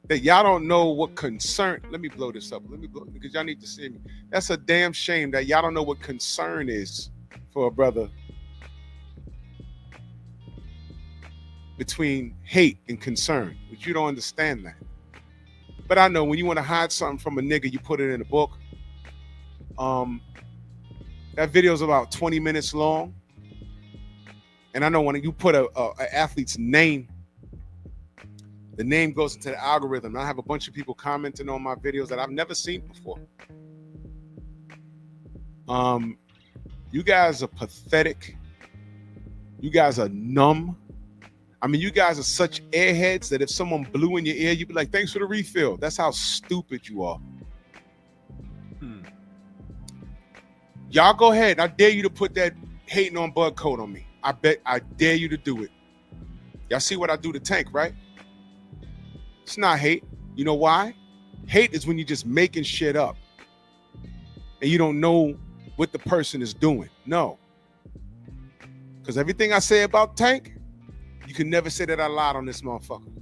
That y'all don't know what concern. Let me blow this up. Let me blow because y'all need to see me. That's a damn shame that y'all don't know what concern is for a brother between hate and concern. But you don't understand that. But I know when you want to hide something from a nigga, you put it in a book. That video is about 20 minutes long. And I know when you put an athlete's name, the name goes into the algorithm. I have a bunch of people commenting on my videos that I've never seen before. You guys are pathetic. You guys are numb. I mean, you guys are such airheads that if someone blew in your ear, you'd be like, thanks for the refill. That's how stupid you are. Y'all go ahead. I dare you to put that hating on Bud coat on me. I dare you to do it. Y'all see what I do to Tank, right? It's not hate. You know why? Hate is when you're just making shit up and you don't know what the person is doing. No. Because everything I say about Tank, you can never say that I lied on this motherfucker.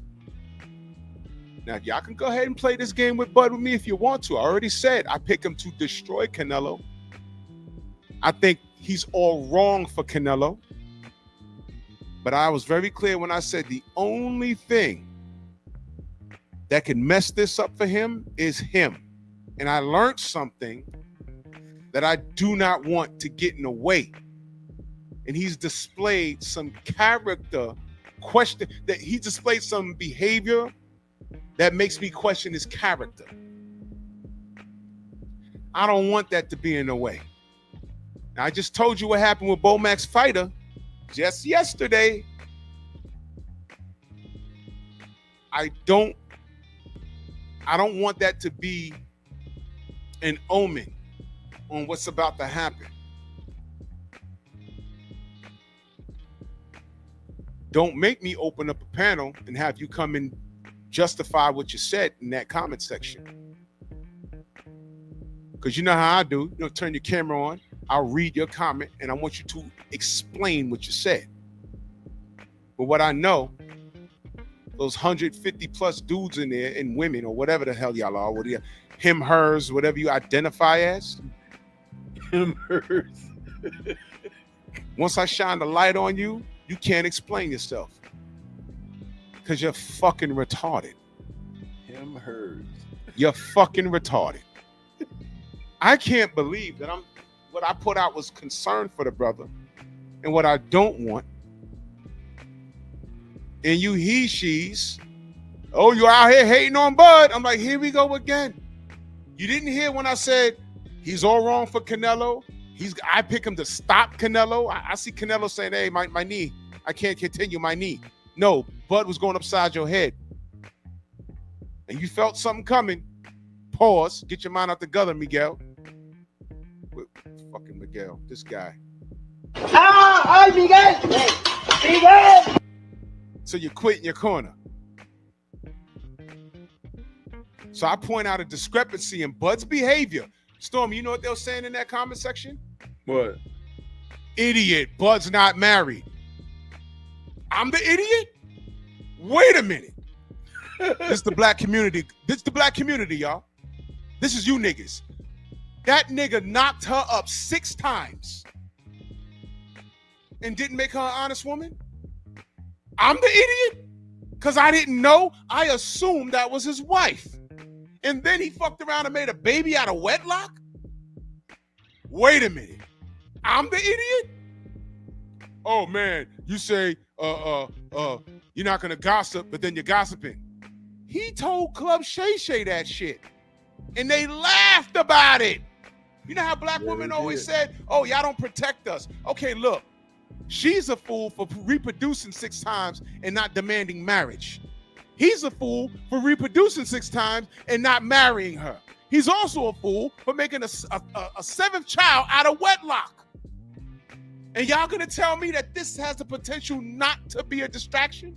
Now, y'all can go ahead and play this game with Bud with me if you want to. I already said I pick him to destroy Canelo. I think he's all wrong for Canelo. But I was very clear when I said the only thing that can mess this up for him is him. And I learned something that I do not want to get in the way. And he's displayed some character question, that he displayed some behavior that makes me question his character. I don't want that to be in the way. Now, I just told you what happened with Bomax Fighter just yesterday. I don't want that to be an omen on what's about to happen. Don't make me open up a panel and have you come and justify what you said in that comment section. Because you know how I do. You'll turn your camera on, I'll read your comment, and I want you to explain what you said. But what I know, those 150 plus dudes in there and women or whatever the hell y'all are, him, hers, whatever you identify as. Him, hers. Once I shine the light on you, you can't explain yourself because you're fucking retarded. Him, hers. You're fucking retarded. I can't believe that what I put out was concern for the brother and what I don't want. And you she's, oh, you out here hating on Bud. I'm like, here we go again. You didn't hear when I said he's all wrong for Canelo. I pick him to stop Canelo. I see Canelo saying, hey, my knee, I can't continue my knee. No, Bud was going upside your head. And you felt something coming. Pause. Get your mind out the gutter, Miguel. Fucking Miguel, this guy. ¡Ay, Miguel! ¡Miguel! So you quit in your corner. So I point out a discrepancy in Bud's behavior Stormy, you know what they were saying in that comment section? What? Idiot, Bud's not married. I'm the idiot? Wait a minute. This is the black community. This is the black community, y'all. This is you niggas. That nigga knocked her up 6 times and didn't make her an honest woman? I'm the idiot? Because I didn't know. I assumed that was his wife. And then he fucked around and made a baby out of wedlock? Wait a minute. I'm the idiot? Oh man, you say you're not gonna gossip, but then you're gossiping. He told Club Shay Shay that shit. And they laughed about it. You know how black women always said, oh, y'all don't protect us. Okay, look, she's a fool for reproducing 6 times and not demanding marriage. He's a fool for reproducing 6 times and not marrying her. He's also a fool for making a 7th child out of wedlock. And y'all gonna tell me that this has the potential not to be a distraction?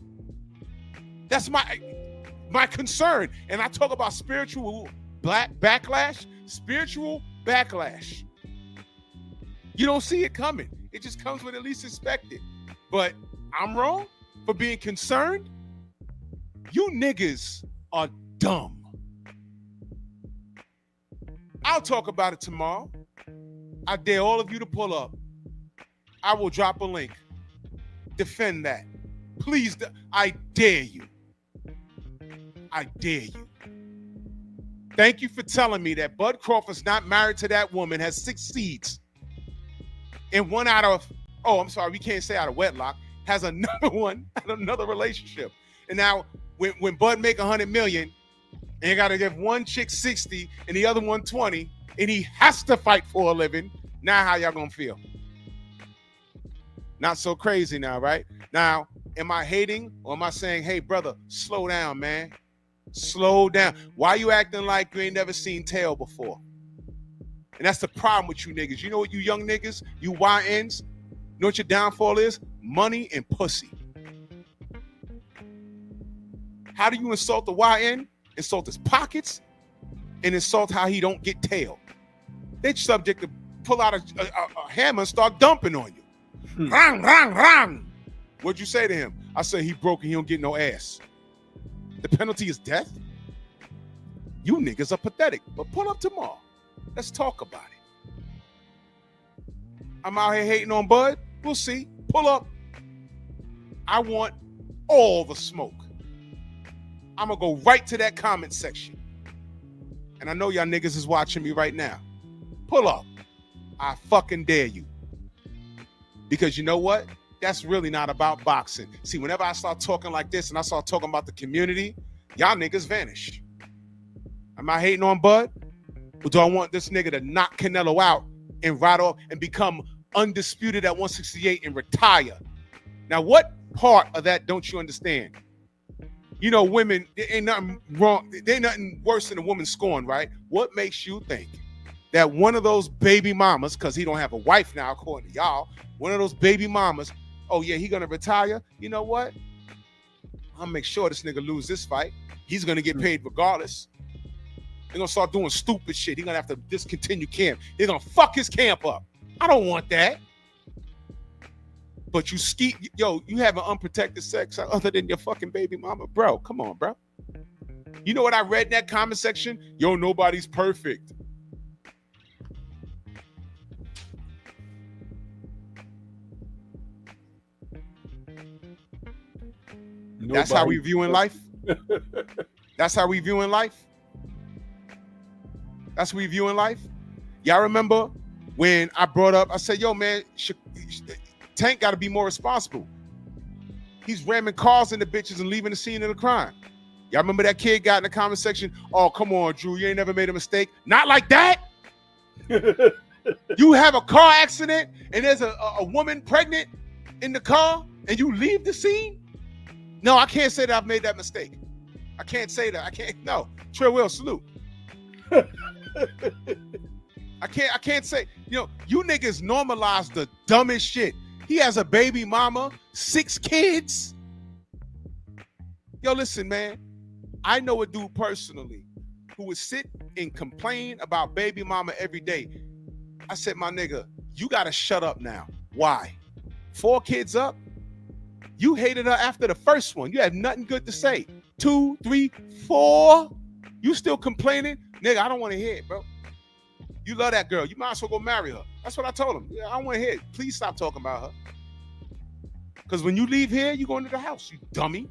That's my concern. And I talk about spiritual backlash. Spiritual backlash. You don't see it coming. It just comes when it least expected. But I'm wrong for being concerned. You niggas are dumb. I'll talk about it tomorrow. I dare all of you to pull up. I will drop a link. Defend that. Please, I dare you. I dare you. Thank you for telling me that Bud Crawford's not married to that woman, has 6 seeds. And one out of, I'm sorry, we can't say out of wedlock, has another one, another relationship. And now when Bud make 100 million, and you got to give one chick 60 and the other one 20, and he has to fight for a living, now how y'all gonna feel? Not so crazy now, right? Now, am I hating or am I saying, hey, brother, slow down, man? Slow down. Why you acting like you ain't never seen tail before? And that's the problem with you niggas. You know what, you young niggas, you YNs, you know what your downfall is? Money and pussy. How do you insult the YN? Insult his pockets and insult how he don't get tail. They subject to pull out a hammer and start dumping on you. Rang, rang, rang. What'd you say to him? I said he broke and he don't get no ass. The penalty is death? You niggas are pathetic. But pull up tomorrow. Let's talk about it. I'm out here hating on Bud. We'll see. Pull up. I want all the smoke. I'm going to go right to that comment section. And I know y'all niggas is watching me right now. Pull up. I fucking dare you. Because you know what? That's really not about boxing. See, whenever I start talking like this and I start talking about the community, y'all niggas vanish. Am I hating on Bud? Or do I want this nigga to knock Canelo out and ride off and become undisputed at 168 and retire? Now, what part of that don't you understand? You know, women, there ain't nothing wrong. There ain't nothing worse than a woman scorned, right? What makes you think that one of those baby mamas, because he don't have a wife now, according to y'all, one of those baby mamas, oh yeah, he gonna retire? You know what? I'll make sure this nigga lose this fight. He's gonna get paid regardless. They're gonna start doing stupid shit. He's gonna have to discontinue camp. They're gonna fuck his camp up. I don't want that. But you have an unprotected sex other than your fucking baby mama. Bro, come on, bro. You know what I read in that comment section? Yo, nobody's perfect. That's how we viewing life? That's how we viewing life? That's how we viewing life? Y'all remember when I brought up, I said, yo, man, Tank got to be more responsible. He's ramming cars into bitches and leaving the scene of the crime. Y'all remember that kid got in the comment section, oh, come on, Drew, you ain't never made a mistake. Not like that. You have a car accident and there's a woman pregnant in the car and you leave the scene? No, I can't say that I've made that mistake. I can't say that. I can't. No. Trey Will, salute. I can't say, you niggas normalize the dumbest shit. He has a baby mama, 6 kids. Yo, listen, man. I know a dude personally who would sit and complain about baby mama every day. I said, my nigga, you gotta shut up now. Why? 4 kids up? You hated her after the first one. You have nothing good to say. 2, 3, 4. You still complaining? Nigga, I don't want to hear it, bro. You love that girl. You might as well go marry her. That's what I told him. Yeah, I don't want to hear it. Please stop talking about her. Because when you leave here, you go into the house, you dummy.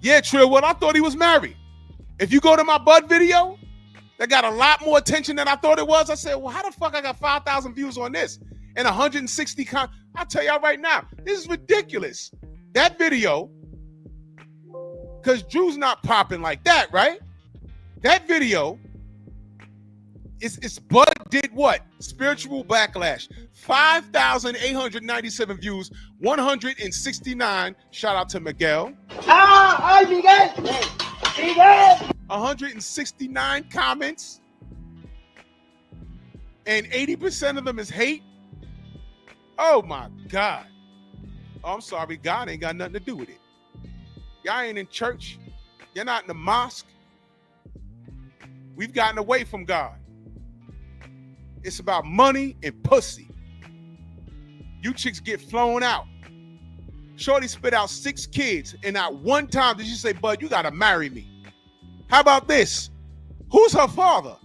Yeah, Trillwood, I thought he was married. If you go to my Bud video, that got a lot more attention than I thought it was. I said, well, how the fuck I got 5,000 views on this? And 160 I'll tell y'all right now, this is ridiculous. That video, because Drew's not popping like that, right? That video, it's Bud did what? Spiritual Backlash. 5,897 views, 169. Shout out to Miguel. ¡Ay, Miguel! ¡Miguel! 169 comments. And 80% of them is hate. Oh my God. Oh, I'm sorry, God ain't got nothing to do with it. Y'all ain't in church. You're not in the mosque. We've gotten away from God. It's about money and pussy. You chicks get flown out. Shorty spit out 6 kids, and not one time did you say, Bud, you gotta marry me. How about this? Who's her father?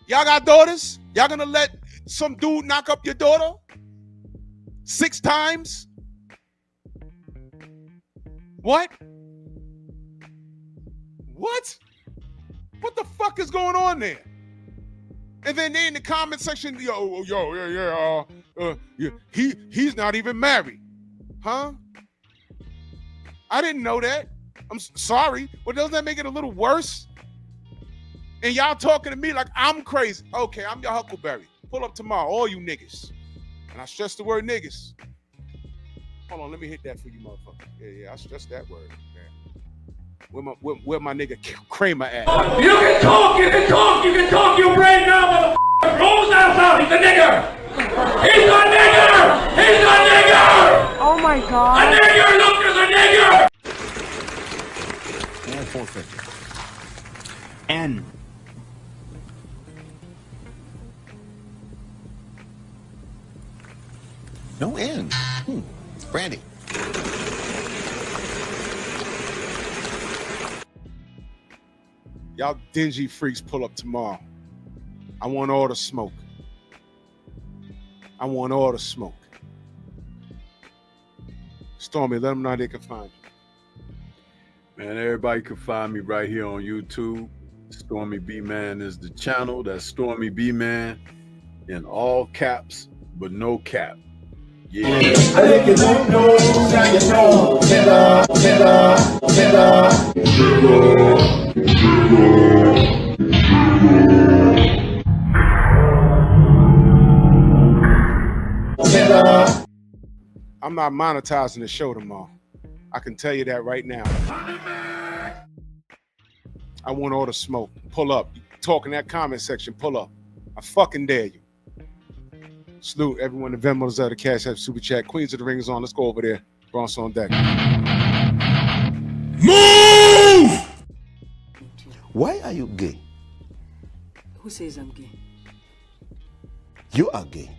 Y'all got daughters? Y'all gonna let some dude knock up your daughter 6 times? What? What? What the fuck is going on there? And then they in the comment section, he's not even married. Huh? I didn't know that. I'm sorry, but doesn't that make it a little worse? And y'all talking to me like I'm crazy. Okay, I'm your Huckleberry. Pull up tomorrow, all you niggas. And I stress the word niggas. Hold on, let me hit that for you, motherfucker. Yeah, I stress that word. Man. Where my nigga Kramer at? You can talk, your brain now, motherfucker. Rolls out, he's a nigger. He's a nigger. He's a nigger. Oh my God. A nigger, look, there's a nigger. And 450. N. No N. Brandy. Y'all dingy freaks pull up tomorrow. I want all the smoke. I want all the smoke. Stormy, let them know they can find you. Man, everybody can find me right here on YouTube. Stormy B Man is the channel. That's Stormy B Man in all caps, but no cap. Yeah. I think you don't know, now you know. I'm not monetizing the show tomorrow. I can tell you that right now. I want all the smoke. Pull up. Talk in that comment section. Pull up. I fucking dare you. Salute everyone. The Venmo's out of Cash App Super Chat. Queens of the Ring is on. Let's go over there. Bronx on deck. Move! Why are you gay? Who says I'm gay? You are gay.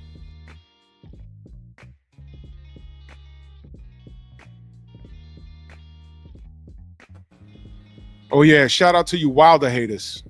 Oh yeah, shout out to you Wilder haters.